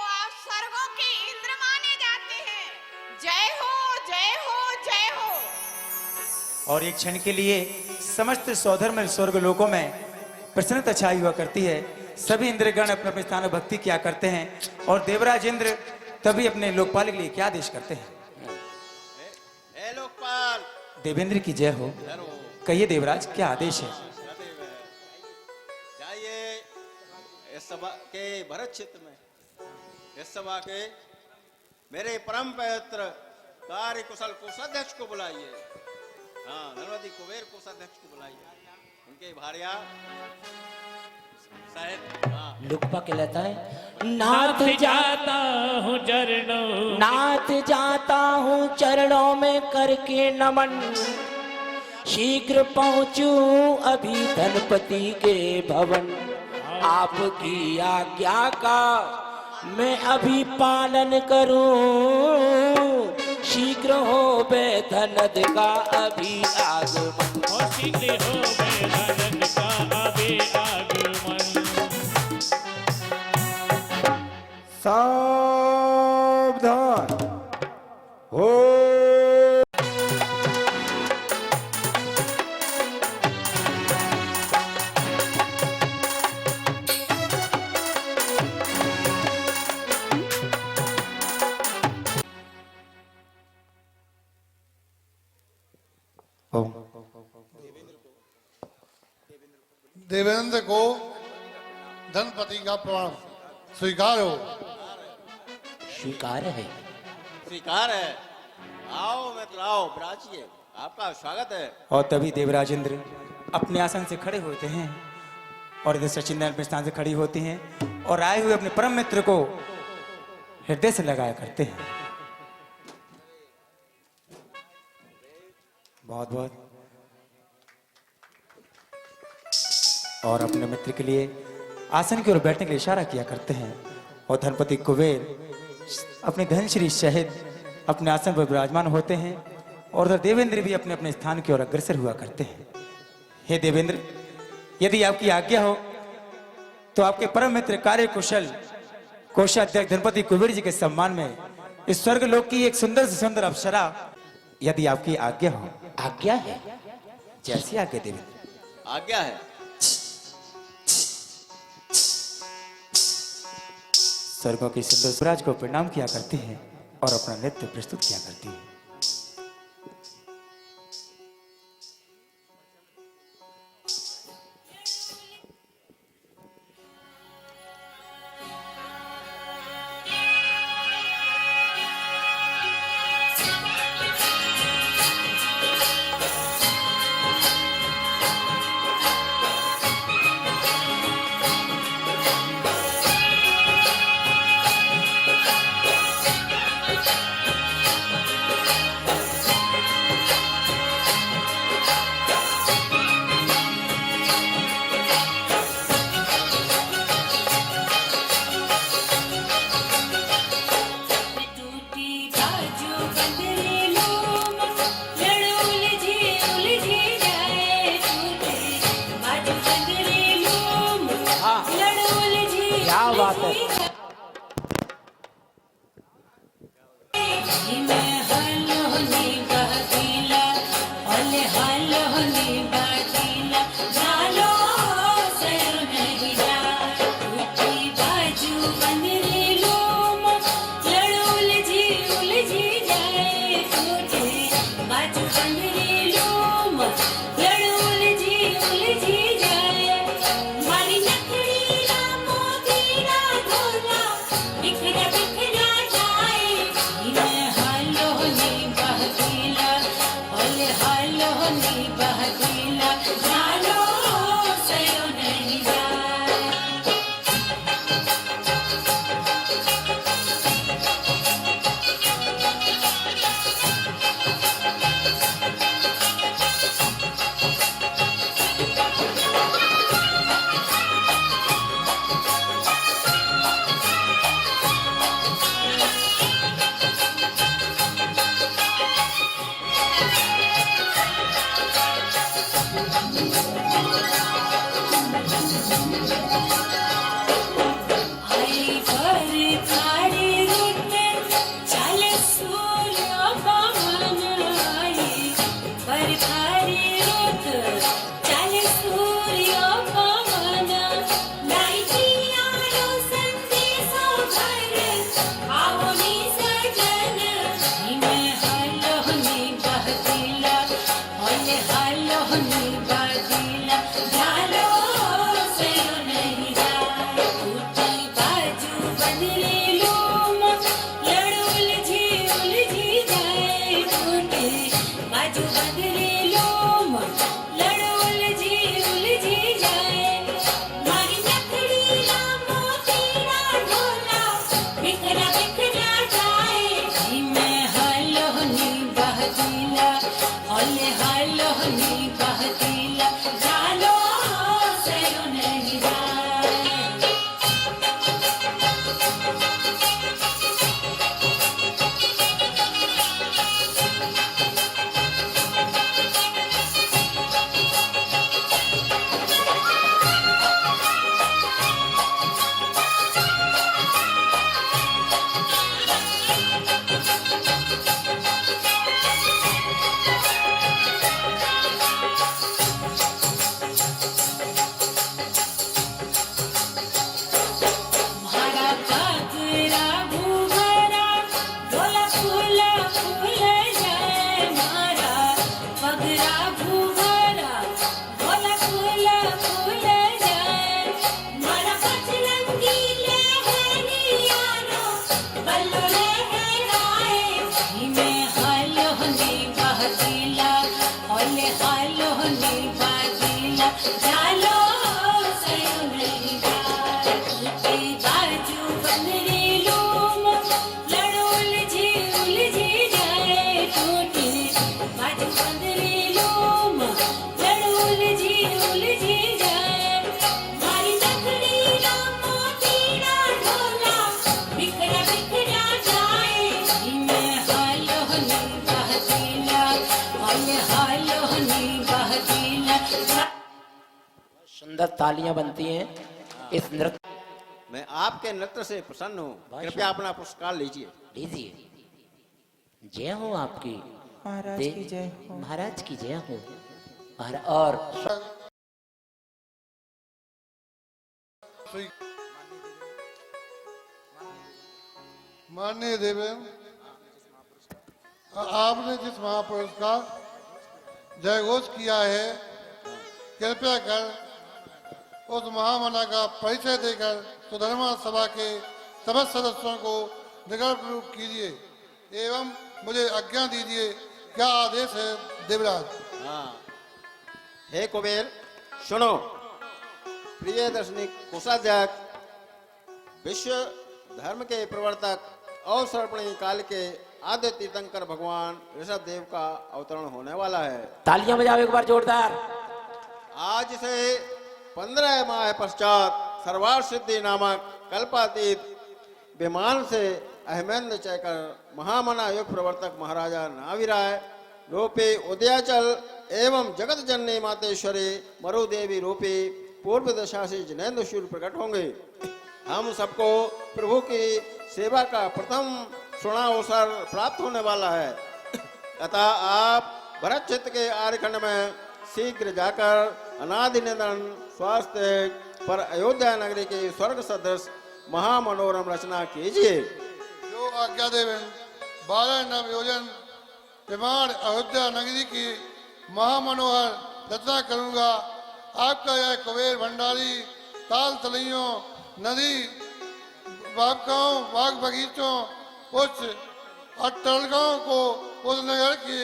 S13: आप स्वर्गों के इंद्र माने जाते हैं। जय हो, जय हो, जय हो।
S4: और एक क्षण के लिए समस्त सौधर्म स्वर्ग लोकों में प्रसन्नता छाई हुआ करती है। सभी इंद्रगण अपने अपने स्थान में भक्ति किया करते हैं और देवराज इंद्र तभी अपने लोकपाल के लिए क्या आदेश करते हैं।
S3: हे लोकपाल,
S4: देवेंद्र की जय हो। कहिए देवराज, क्या आदेश है?
S3: जाइए इस सभा के भरत क्षेत्र में इस सभा के मेरे परम पवित्र कार्य कुशल कोषाध्यक्ष को बुलाइए। हाँ, धनवती कुबेर कोषाध्यक्ष को बुलाइए। उनके भार्या शायद
S5: लुकपा कहलाता है।
S2: नाथ जाता हूँ चरणों,
S5: नाथ जाता हूँ चरणों में करके नमन, शीघ्र पहुँचूं अभी धनपति के भवन। आपकी आज्ञा का मैं अभी पालन करूं, शीघ्र हो बे धनद का अभी आगमन।
S2: शीघ्र हो बे धनद का अभी आगमन।
S1: सावधान हो।
S8: देवेंद्र को धनपति का प्रणाम स्वीकार हो।
S5: स्वीकार है,
S3: स्वीकार है। आओ मित्र, आओ विराजिए, आपका स्वागत है।
S4: और तभी देवराज इंद्र अपने आसन से खड़े होते हैं और इधर सचिन अपने स्थान से खड़ी होती हैं और आए हुए अपने परम मित्र को हृदय से लगाया करते हैं। बहुत बहुत। और अपने मित्र के लिए आसन की ओर बैठने के लिए इशारा किया करते हैं और धनपति कुबेर अपने धनश्री शहीद अपने आसन पर विराजमान होते हैं और उधर देवेंद्र भी अपने अपने स्थान की ओर अग्रसर हुआ करते हैं। हे देवेंद्र, यदि आपकी आज्ञा हो तो आपके परम मित्र कार्य कुशल कोषाध्यक्ष धनपति कुबेर जी के सम्मान में इस स्वर्ग लोक की एक सुंदर से सुंदर अप्सरा, यदि आपकी आज्ञा हो।
S5: आज्ञा है,
S4: जैसी आज्ञा देवेंद्र।
S3: आज्ञा है।
S4: स्वर्गों की सुंदर स्वराज को प्रणाम किया करती है और अपना नृत्य प्रस्तुत किया करती है।
S5: सुंदर तालियां बनती हैं इस नृत्य।
S3: मैं आपके नृत्य से प्रसन्न हूँ, कृपया अपना पुरस्कार लीजिए।
S5: लीजिए। जय हो आपकी
S4: महाराज की जय हो।
S5: महाराज की जय हो। और
S8: माननीय देवेंद्र, आपने जिस महापुरुष का जयघोष किया है, कृपया कर उस महामना का परिचय देकर सुधर्मा सभा के समस्त सदस्यों को निकट रूप कीजिए एवं मुझे आज्ञा दीजिए। क्या आदेश है देवराज?
S3: हाँ, हे कुबेर सुनो। प्रिय दर्शनी कोषाध्यक्ष, विश्व धर्म के प्रवर्तक और सर्वपणी काल के आद्य तीर्थंकर भगवान ऋषभ देव का अवतरण होने वाला है।
S5: तालियां बजाओ एक बार जोरदार।
S3: आज से 15 माह पश्चात सर्वार्थ सिद्धि नामक कल्पातीत विमान से अहमेंद्र चयकर महामना युग प्रवर्तक महाराजा नाविराय रूपी उदयाचल एवं जगत जननी मातेश्वरी मरुदेवी रूपी पूर्व दशा से जिनेन्द्र सूर्य प्रकट होंगे। हम सबको प्रभु की सेवा का प्रथम सुना अवसर प्राप्त होने वाला है। अतः आप भरत चित्त के आर्यखंड में शीघ्र जाकर अनादि निधन स्वास्थ्य पर अयोध्या नगरी की स्वर्ग सदृश महामनोरम रचना कीजिए।
S8: जो आज्ञा देवें। 12 नव योजन विमान अयोध्या नगरी की महामनोहर रचना करूंगा। आपका यह कुबेर भंडारी ताल तलैयों नदी बागों बाग बगीचों उच्च अट्टलगांव को उस नगर की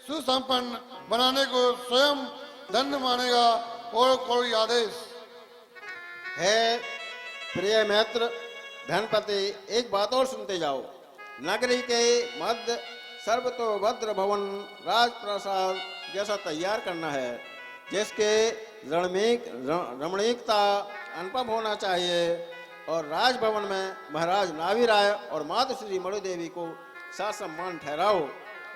S8: सुसंपन्न बनाने को स्वयं धन्य मानेगा। और कोई आदेश
S3: है? प्रिय मित्र धनपति, एक बात और सुनते जाओ। नगरी के मध्य सर्वतोभद्र भवन राजप्रसाद जैसा तैयार करना है, जिसके रमणीकता अनुपम होना चाहिए। और राजभवन में महाराज नाविराय और माता श्री मरुदेवी को सासम्मान ठहराओ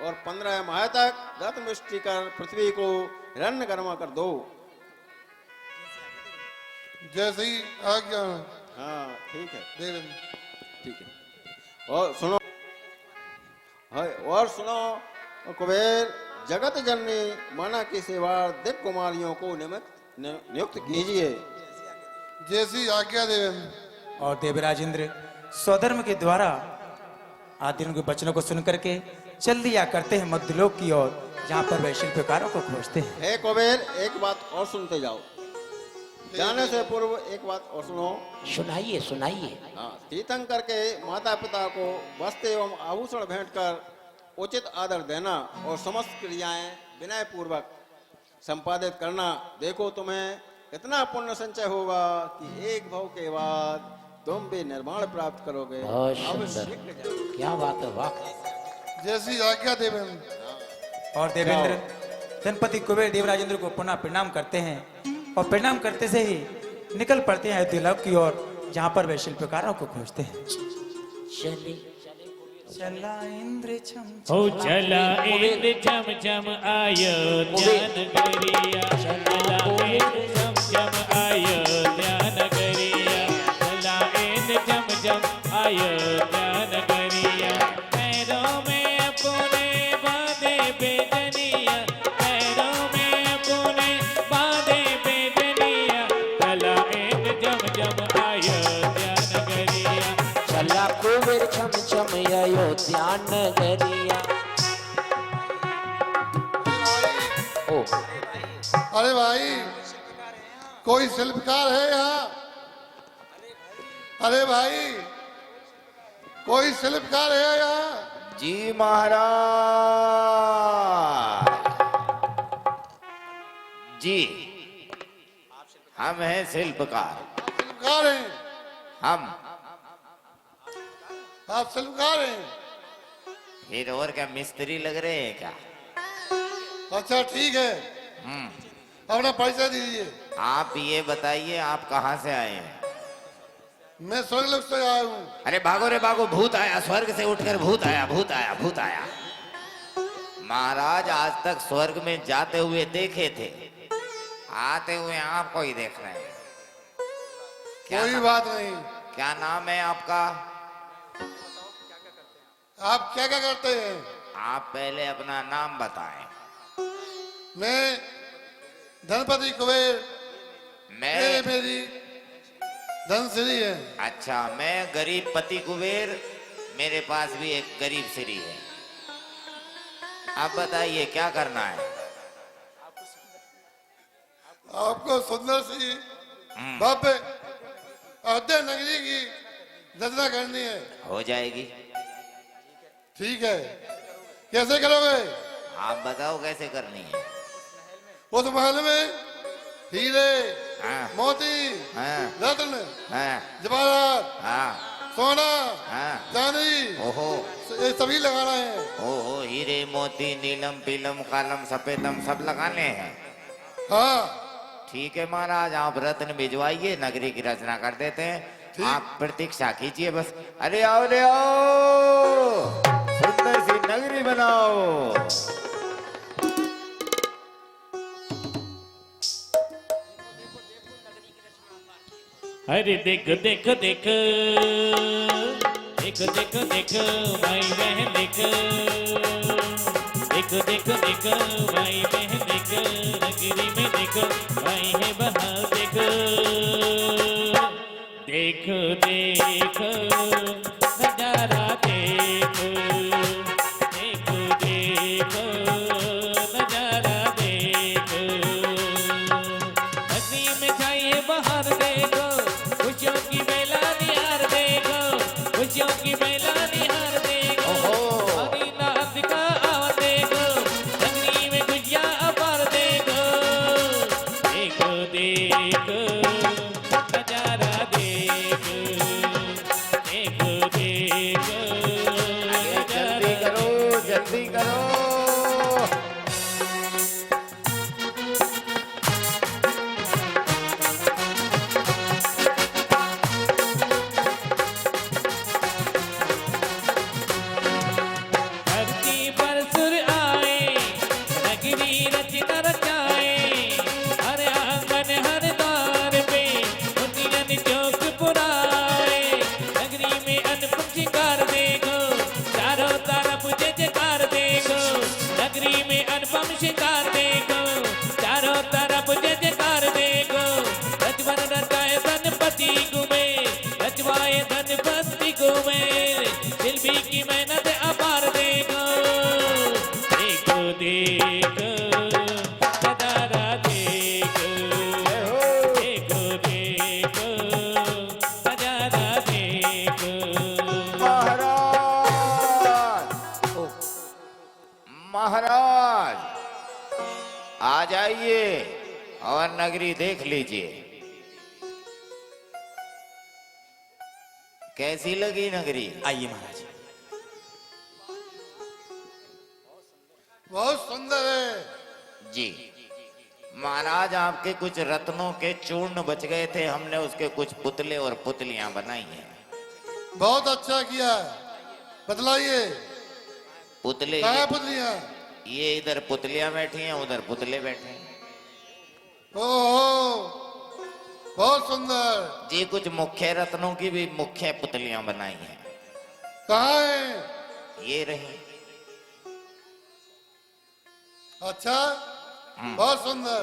S3: और 15 माह तक रत्न वृष्टि कर पृथ्वी को हिरण्य गर्मा कर दो।
S8: जैसे ही आज्ञा हो।
S3: हाँ ठीक है
S8: देवेंद्र
S3: ठीक है। और सुनो, हाय और सुनो कुबेर, जगत जननी माना की सेवा दिक कुमारियों को नियुक्त कीजिए।
S8: जैसी आज्ञा देवेंद्र।
S4: और देवराज इंद्र स्वधर्म के द्वारा आदिन के वचनों को सुन करके चल दिया करते हैं मध्यलोक की ओर, जहाँ पर वे शिल्पकारों को खोजते हैं।
S3: हे कुबेर, एक बात और सुनते जाओ। जाने से पूर्व एक बात और सुनो।
S5: सुनाइए सुनाइए।
S3: हाँ, तीर्थंकर के माता पिता को वस्त्र एवं आभूषण भेंट कर उचित आदर देना और समस्त क्रियाएं विनय पूर्वक संपादित करना। देखो तुम्हें इतना पुण्य संचय होगा कि एक भव के बाद तुम भी निर्माण प्राप्त करोगे।
S5: बहुत
S3: अब
S5: सुंदर।
S3: शीघ्र जाओ।
S5: क्या बात है, वाह।
S8: जैसी आज्ञा देवेंद्र।
S4: और देवेंद्र धनपति कुबेर देवराज इंद्र को पुनः प्रणाम करते हैं और प्रणाम करते से ही निकल पड़ते हैं अयोध्या की ओर, जहाँ पर वे शिल्पकारों को खोजते हैं। चला इंद्र छम
S2: हो चला इंद्र चम चम अयोध्या नगरिया, चला इंद्र चम चम अयोध्या नगरिया, चला इंद्र चम चम अयोध्या नगरिया। पैरों में अपने बांधे बेदनिया, पैरों में अपने बांधे बेदनिया, चला इंद्र चम चम अयोध्या नगरिया।
S5: चला कुबेर छम छम अयोध्या नगरिया। ओ
S8: अरे भाई, कोई शिल्पकार है यहाँ? अरे भाई, कोई शिल्पकार है यहाँ?
S1: जी महाराज जी, हम हैं शिल्पकार।
S8: शिल्पकार हैं?
S1: हम
S8: आप शिल्पकार हैं?
S1: फिर और क्या मिस्त्री लग रहे हैं क्या?
S8: अच्छा ठीक है, अपना परिचय दीजिए।
S1: आप ये बताइए, आप कहाँ से आए हैं?
S8: मैं स्वर्गलोक से आया हूँ।
S1: अरे भागो रे भागो, भूत आया, स्वर्ग से उठकर भूत आया, भूत आया, भूत आया। महाराज आज तक स्वर्ग में जाते हुए देखे थे, आते हुए आपको ही देख रहे हैं।
S8: कोई बात नहीं।
S1: क्या नाम है आपका?
S8: आप क्या क्या करते हैं?
S1: आप पहले अपना नाम बताएं।
S8: मैं धनपति कुबेर,
S1: मैं
S8: मेरी धनश्री है।
S1: अच्छा, मैं गरीब पति कुबेर, मेरे पास भी एक गरीब श्री है। आप बताइए क्या करना है?
S8: आपको सुंदर सी भव्य अयोध्या नगरी की रचना करनी है।
S1: हो जाएगी।
S8: ठीक है, कैसे करोगे?
S1: आप बताओ कैसे करनी है।
S8: उस महल में हीरे,
S1: हाँ,
S8: मोती,
S1: हाँ,
S8: रत्न,
S1: हाँ,
S8: जवाहरात,
S1: हाँ,
S8: सोना,
S1: हाँ,
S8: चांदी,
S1: ओहो,
S8: ये सभी लगाना है।
S1: ओहो, हीरे मोती नीलम पीलम कालम सफेदम सब लगाने हैं।
S8: हाँ
S1: ठीक है महाराज, आप रत्न भिजवाइए, नगरी की रचना कर देते हैं। आप प्रतीक्षा कीजिए बस। अरे आओ रे आओ, सुंदर सी नगरी बनाओ।
S2: अरे देख देख देख देख देख देख भाई बहन देख देख देख देख भाई बहन देख नगरी में देख भाई है बहार देख देख देख नजारा देख देख देख नजारा देख नगरी में छाई बहार देखो खुशियों की मेला निहार देखो खुशियों की मेला निहार देखो हरी नाथ का आवा देखो नगरी में खुशियाँ अपार देखो देखो देख नजारा देख देख
S14: वह नगरी देख लीजिए। कैसी लगी नगरी?
S4: आइए महाराज।
S8: बहुत सुंदर है।
S14: जी महाराज, आपके कुछ रत्नों के चूर्ण बच गए थे, हमने उसके कुछ पुतले और पुतलियां बनाई हैं।
S8: बहुत अच्छा किया, बतलाइए
S14: पुतले
S8: कहाँ है पुतलियां?
S14: ये इधर पुतलियां बैठी हैं, उधर पुतले बैठे हैं।
S8: ओहो, बहुत सुंदर।
S14: जी कुछ मुख्य रत्नों की भी मुख्य पुतलियां बनाई हैं।
S8: कहाँ है?
S14: ये रही।
S8: अच्छा, बहुत सुंदर।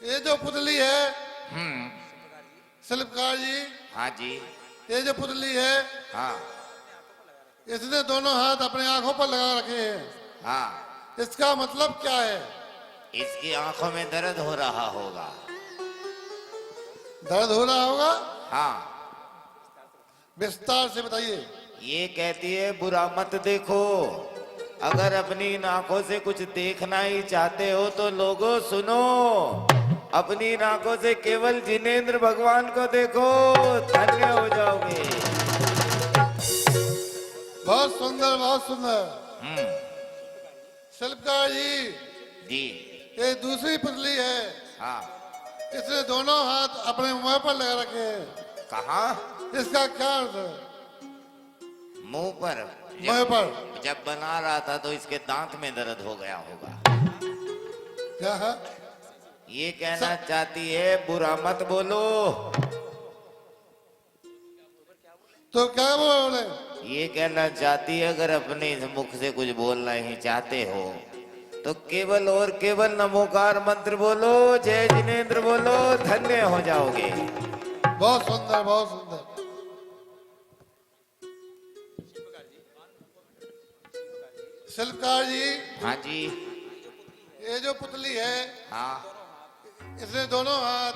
S8: ये जो पुतली है शिल्पकार जी,
S14: हाँ जी।
S8: ये जो पुतली है,
S14: हाँ
S8: इसने दोनों हाथ अपने आंखों पर लगा रखे हैं।
S14: हाँ।
S8: इसका मतलब क्या है?
S14: इसकी आंखों में दर्द हो रहा होगा।
S8: दर्द हो रहा होगा?
S14: हाँ।
S8: विस्तार से बताइए।
S14: ये कहती है बुरा मत देखो, अगर अपनी इन आंखों से कुछ देखना ही चाहते हो तो लोगों सुनो, अपनी इन आंखों से केवल जिनेंद्र भगवान को देखो, धन्य हो जाओगे।
S8: बहुत सुंदर, बहुत सुंदर। शिल्पकार जी, ये दूसरी पुतली है।
S14: हाँ।
S8: इसने दोनों हाथ अपने मुंह पर लगा रखे हैं।
S14: कहाँ?
S8: इसका क्या अर्थ है?
S14: मुंह पर?
S8: मुंह पर।
S14: जब बना रहा था तो इसके दांत में दर्द हो गया होगा।
S8: क्या है?
S14: ये कहना चाहती है बुरा मत बोलो।
S8: तो क्या बोले?
S14: ये कहना चाहती है अगर अपने मुख से कुछ बोलना ही चाहते हो तो केवल और केवल नमोकार मंत्र बोलो, जय जिनेंद्र बोलो, धन्य हो जाओगे।
S8: बहुत सुंदर, बहुत सुंदर। शिल्पकार जी।
S14: हाँ जी।
S8: ये जो पुतली है,
S14: हाँ।
S8: इसने दोनों हाथ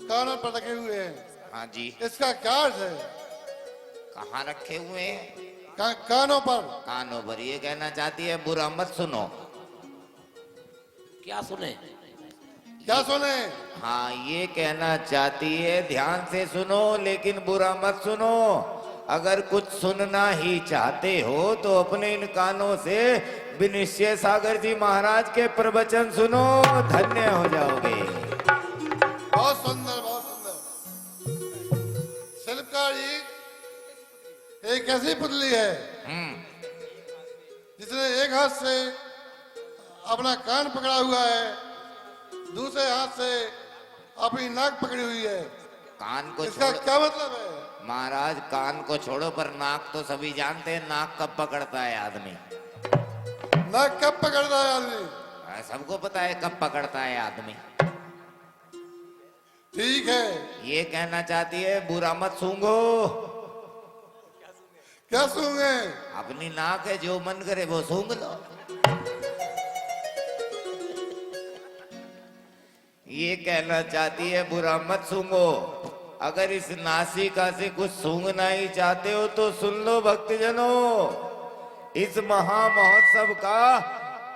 S8: कानों पर रखे हुए हैं।
S14: हाँ जी।
S8: इसका क्या अर्थ है?
S14: कहाँ रखे हुए हैं?
S8: कानों पर।
S14: कानों पर। ये कहना चाहती है बुरा मत सुनो।
S5: क्या सुने?
S8: क्या सुने?
S14: हाँ, ये कहना चाहती है ध्यान से सुनो लेकिन बुरा मत सुनो, अगर कुछ सुनना ही चाहते हो तो अपने इन कानों से विनिश्चय सागर जी महाराज के प्रवचन सुनो, धन्य हो जाओगे।
S8: बहुत सुंदर, बहुत सुंदर। शिल्पकार जी, एक ऐसी पुतली है जिसने एक हाथ से अपना कान पकड़ा हुआ है, दूसरे हाथ से अपनी नाक पकड़ी हुई है।
S14: कान को
S8: इसका क्या मतलब है?
S14: महाराज कान को छोड़ो पर नाक तो सभी जानते हैं, नाक कब पकड़ता है आदमी।
S8: नाक कब पकड़ता है आदमी?
S14: सबको पता है कब पकड़ता है आदमी।
S8: ठीक है।
S14: ये कहना चाहती है बुरा मत सूंघो।
S8: क्या सूंघे?
S14: अपनी नाक है, जो मन करे वो सूंघ लो। ये कहना चाहती है बुरा मत सूंघो, अगर इस नासिका से कुछ सूंघना ही चाहते हो तो सुन लो भक्तजनों, इस महोत्सव का,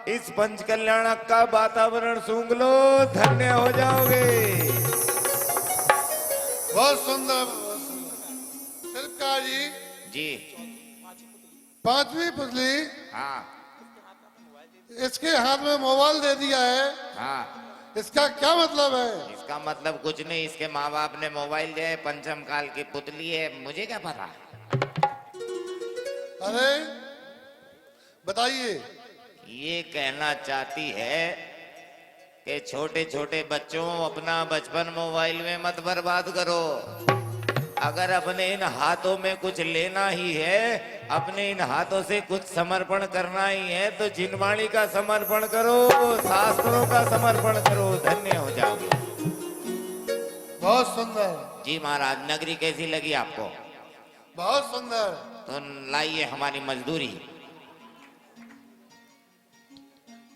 S14: इस पंच कल्याणक का वातावरण सूंघ लो, धन्य हो जाओगे।
S8: बहुत सुंदर, शिल्पकार
S14: जी।
S8: पांचवी पुतली,
S14: हाँ।
S8: इसके हाथ में मोबाइल दे दिया है।
S14: हाँ।
S8: इसका क्या मतलब है?
S14: इसका मतलब कुछ नहीं, इसके माँ बाप ने मोबाइल दिया है, पंचम काल की पुतली है, मुझे क्या पता।
S8: अरे बताइए।
S14: ये कहना चाहती है कि छोटे छोटे बच्चों, अपना बचपन मोबाइल में मत बर्बाद करो, अगर अपने इन हाथों में कुछ लेना ही है, अपने इन हाथों से कुछ समर्पण करना ही है तो जिनवाणी का समर्पण करो, शास्त्रों का समर्पण करो, धन्य हो जाओगे।
S8: बहुत सुंदर।
S14: जी महाराज, नगरी कैसी लगी आपको?
S8: बहुत सुंदर।
S14: तो लाइए हमारी मजदूरी।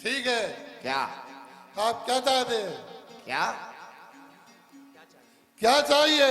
S8: ठीक है।
S14: क्या?
S8: आप क्या चाहते हैं?
S14: क्या?
S8: क्या चाहिए?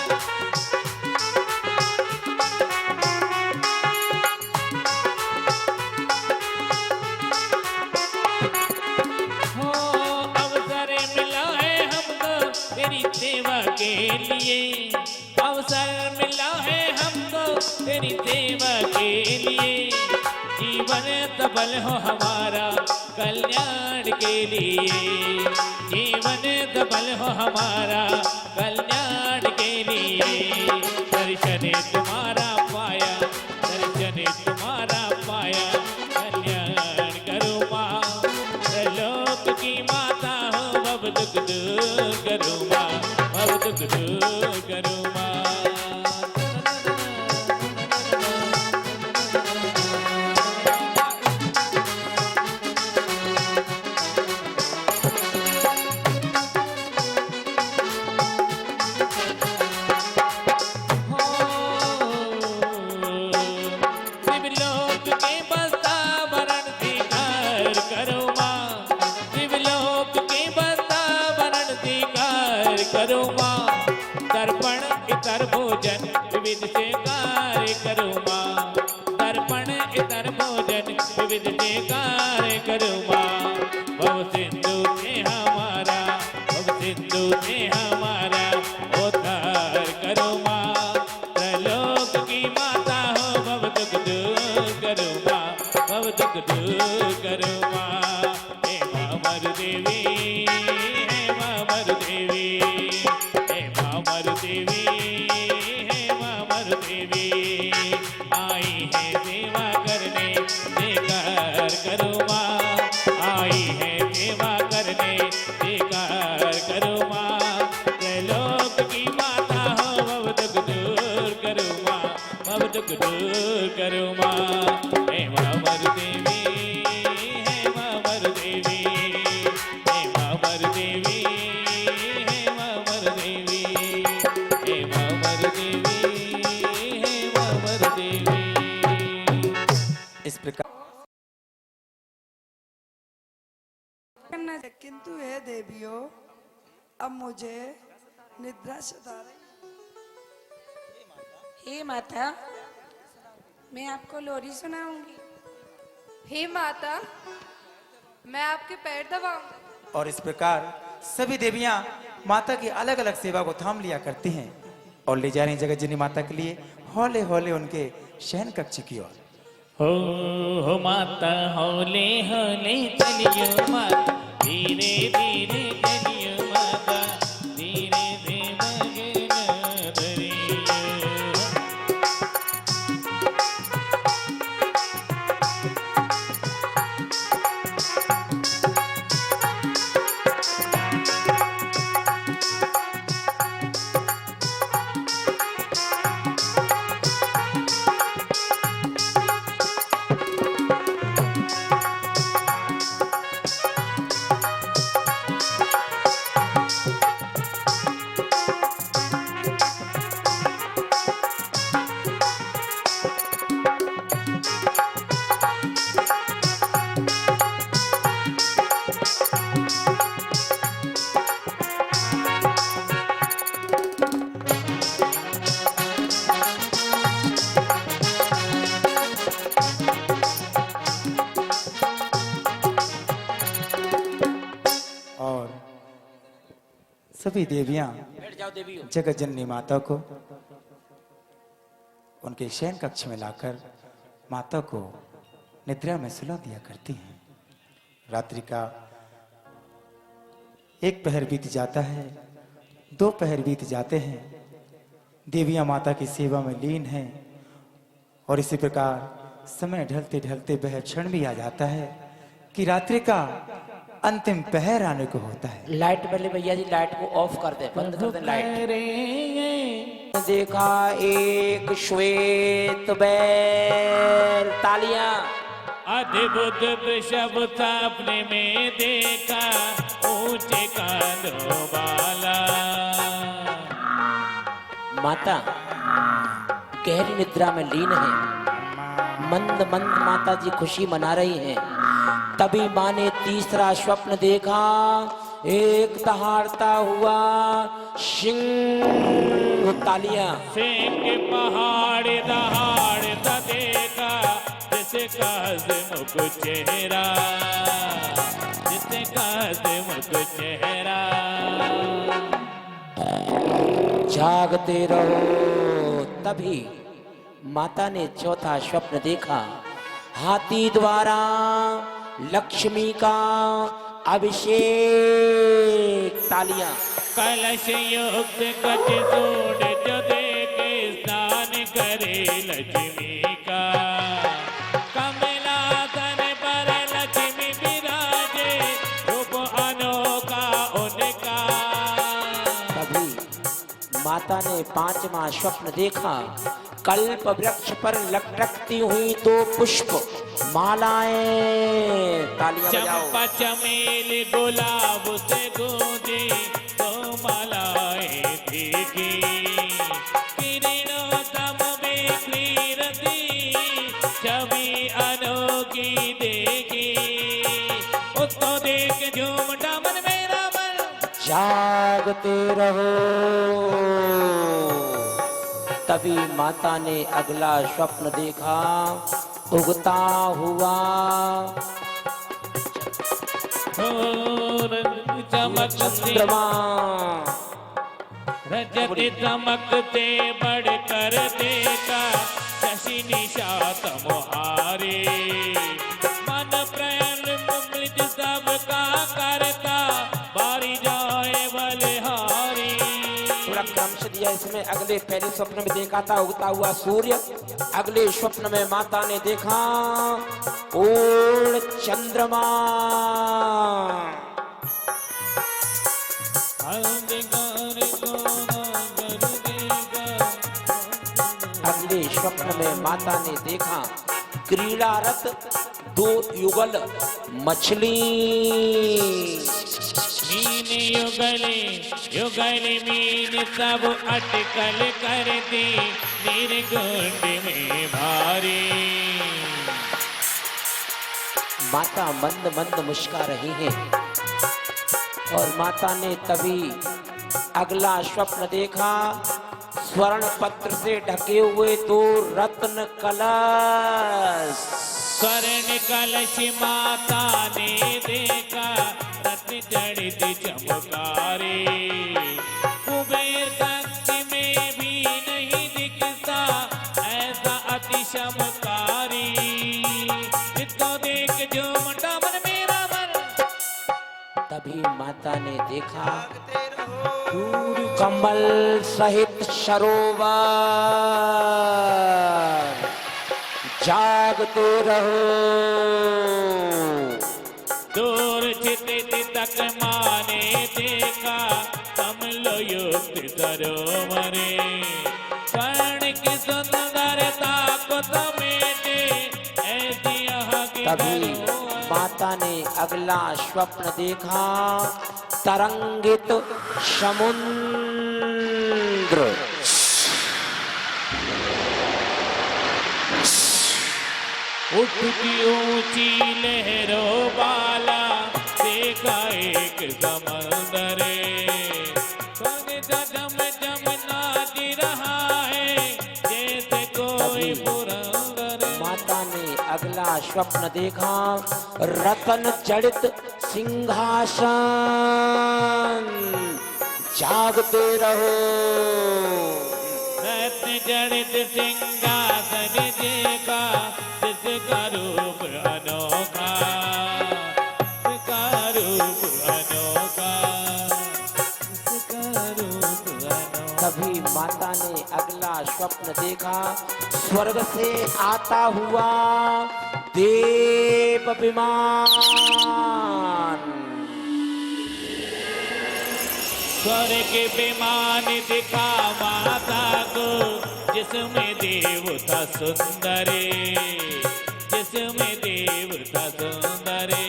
S2: तेरी सेवा के लिए जीवन सफल हो हमारा कल्याण के लिए जीवन सफल हो हमारा कल्याण के लिए दर्शन तुम्हारा पाया दर्शन तुम्हारा पाया कल्याण करो माँ लोक की माता हो अब दुख दूर करो माँ अब दुख दूर करो माँ शिवलोक के वातावरण स्वीकार करो माँ शिवलोक के वातावरण स्वीकार करो माँ दर्पण इतर भोजन विविध से कार्य करो माँ दर्पण इतर भोजन विविध से कार्य करो माँ भव सिंधु से हमारा भव सिंधु से हमारा उद्धार करो माँ त्रैलोक की माता हो भव दुख दूर करो माँ भव दुख दूर करो माँ हे माँ मरु देवी हे माँ मरु देवी हे माँ मरु देवी हे माँ मरु देवी आई है सेवा करने बेकार करो माँ आई है सेवा करने बेकार करो माँ त्रैलोक की माता हो भव दुख दूर करो माँ भव दुख दूर करो माँ हे माँ मरु देवी हे माँ मरु देवी हे माँ मरु देवी हे माँ मरु देवी हे माँ मरु देवी हे माँ मरु देवी
S4: इस प्रकार
S9: करना है, किंतु हे देवियों अब मुझे निद्रा सता रही।
S15: हे माता मैं आपको लोरी सुनाऊंगी
S12: हे माता मैं आपके पैर दबाऊंगी
S4: और इस प्रकार सभी देवियां माता की अलग अलग सेवा को थाम लिया करती हैं और ले जा रही जगत जननी माता के लिए हौले हौले उनके शयन कक्ष की ओर।
S2: हो माता हौले हौले चलियो माता धीरे धीरे चलियो माता धीरे धीरे मगन धरियो
S4: और सभी देवियां
S5: बैठ जाओ देवियों
S4: जगत जननी माता को उनके शयन कक्ष में लाकर माता को निद्रा में सुला दिया करती हैं। रात्रि का एक पहर बीत जाता है, दो पहर बीत जाते हैं, देवियां माता की सेवा में लीन हैं और इसी प्रकार समय ढलते ढलते वह क्षण भी आ जाता है कि रात्रि का अंतिम पहर आने को होता है।
S5: लाइट वाले भैया जी लाइट को ऑफ कर दे बंद कर दे लाइट देखा एक श्वेत बैल तालियां
S2: अद्भुत शब्द सपने में देखा ऊंचे कांधों वाला
S5: माता गहरी निद्रा में लीन है मंद मंद माता जी खुशी मना रही हैं तभी माँ ने तीसरा स्वप्न देखा एक दहाड़ता हुआ सिंह तालियां
S2: सिंह के पहाड़ दहाड़ता देखा जिसे मुख चेहरा जिसे मुख चेहरा
S5: जागते रहो तभी माता ने चौथा स्वप्न देखा, हाथी द्वारा लक्ष्मी का अभिषेक। तालियां।
S2: कलश युक्त कट जोड़ जो देखे स्नान करे लक्ष्मी का, कमलासन पर लक्ष्मी विराजे रूप अनोखा उनका।
S5: तभी माता ने पांचवा स्वप्न देखा, कल्प वृक्ष पर लटकती हुई दो पुष्प मालाएं। तालियां बजाओ।
S2: चंपा चमेली गुलाब से गूंजी तो मालाएं भीगी, किरणों तम बिखरी रती छवि अनोखी देगी। उसको देख झूम मन मेरा मन,
S5: जागते रहो। तभी माता ने अगला स्वप्न देखा, उगता हुआ चंद्रमा।
S2: रजत चमकते बढ़कर देखा, शशि निशात मुहारे। मन प्राण मृत सबका करता, बारी जाए बलिहारी।
S5: थोड़ा क्रम से दिया इसमें। अगले पहले स्वप्न में देखा था उगता हुआ सूर्य, अगले स्वप्न में माता ने देखा पूर्ण चंद्रमा। अगले स्वप्न में माता ने देखा क्रीड़ारत दो युगल मछली।
S2: मीन युगली युगली मीन सब अटकल कर दी, निर्गुंड में भारी।
S5: माता मंद मंद मुस्कुरा रही हैं और माता ने तभी अगला स्वप्न देखा, स्वर्ण पत्र से ढके हुए दो रत्न कलश।
S2: स्वर्ण कलश माता ने देखा, रत्न जड़ित चमकारे। कुबेर तख्त में भी नहीं दिखता ऐसा अति चमकारी। इसको देख जो मन मेरा मन।
S5: तभी माता ने देखा कमल सहित सरोवर। जागते रहो।
S2: दूर छित तक माने देखा, कमल युक्त सरोवरे। स्वर्ण की सुंदरता को समेटे ऐसी यहाँ की।
S5: तभी माता ने अगला स्वप्न देखा, तरंगित समुद्र।
S2: उठती ऊंची लहरों वाला देखा एक समंदरे। जम जम नाच रहा है जैसे कोई पुरंदर।
S5: माता ने अगला स्वप्न देखा, रतन जड़ित सिंहासन। जागते रहो।
S2: रत्न जड़ित सिंहासन देखा, जिसका रूप अनोखा, जिसका रूप अनोखा, जिसका रूप अनोखा।
S5: तभी माता ने अगला स्वप्न देखा, स्वर्ग से आता हुआ देव विमान।
S2: स्वर्ग विमान दिखा माता को, जिसमें देवता सुंदरे, जिसमें देवता सुंदरे।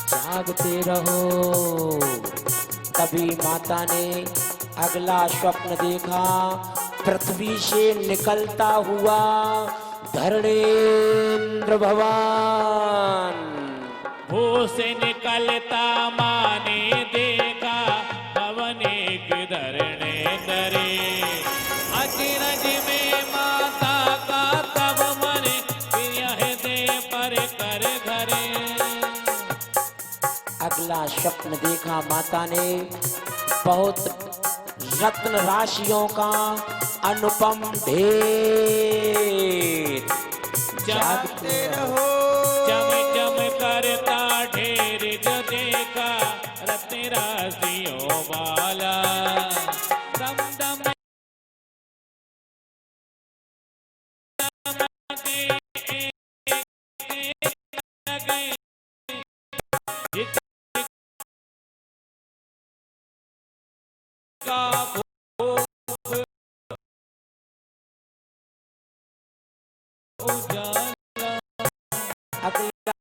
S5: जागते रहो। तभी माता ने अगला स्वप्न देखा, पृथ्वी से निकलता हुआ धरणेन्द्र भगवान।
S2: भू से निकलता माने देखा, पवन एक धरणे करे। अचरज में माता का तब मन, फिर यह दे पर कर घरे।
S5: अगला स्वप्न देखा माता ने बहुत रत्न राशियों का अनुपम भेद
S2: जागते रहो चम चम करता ढेर जो देखा रत्न राशियों वाला दम दम
S5: अगला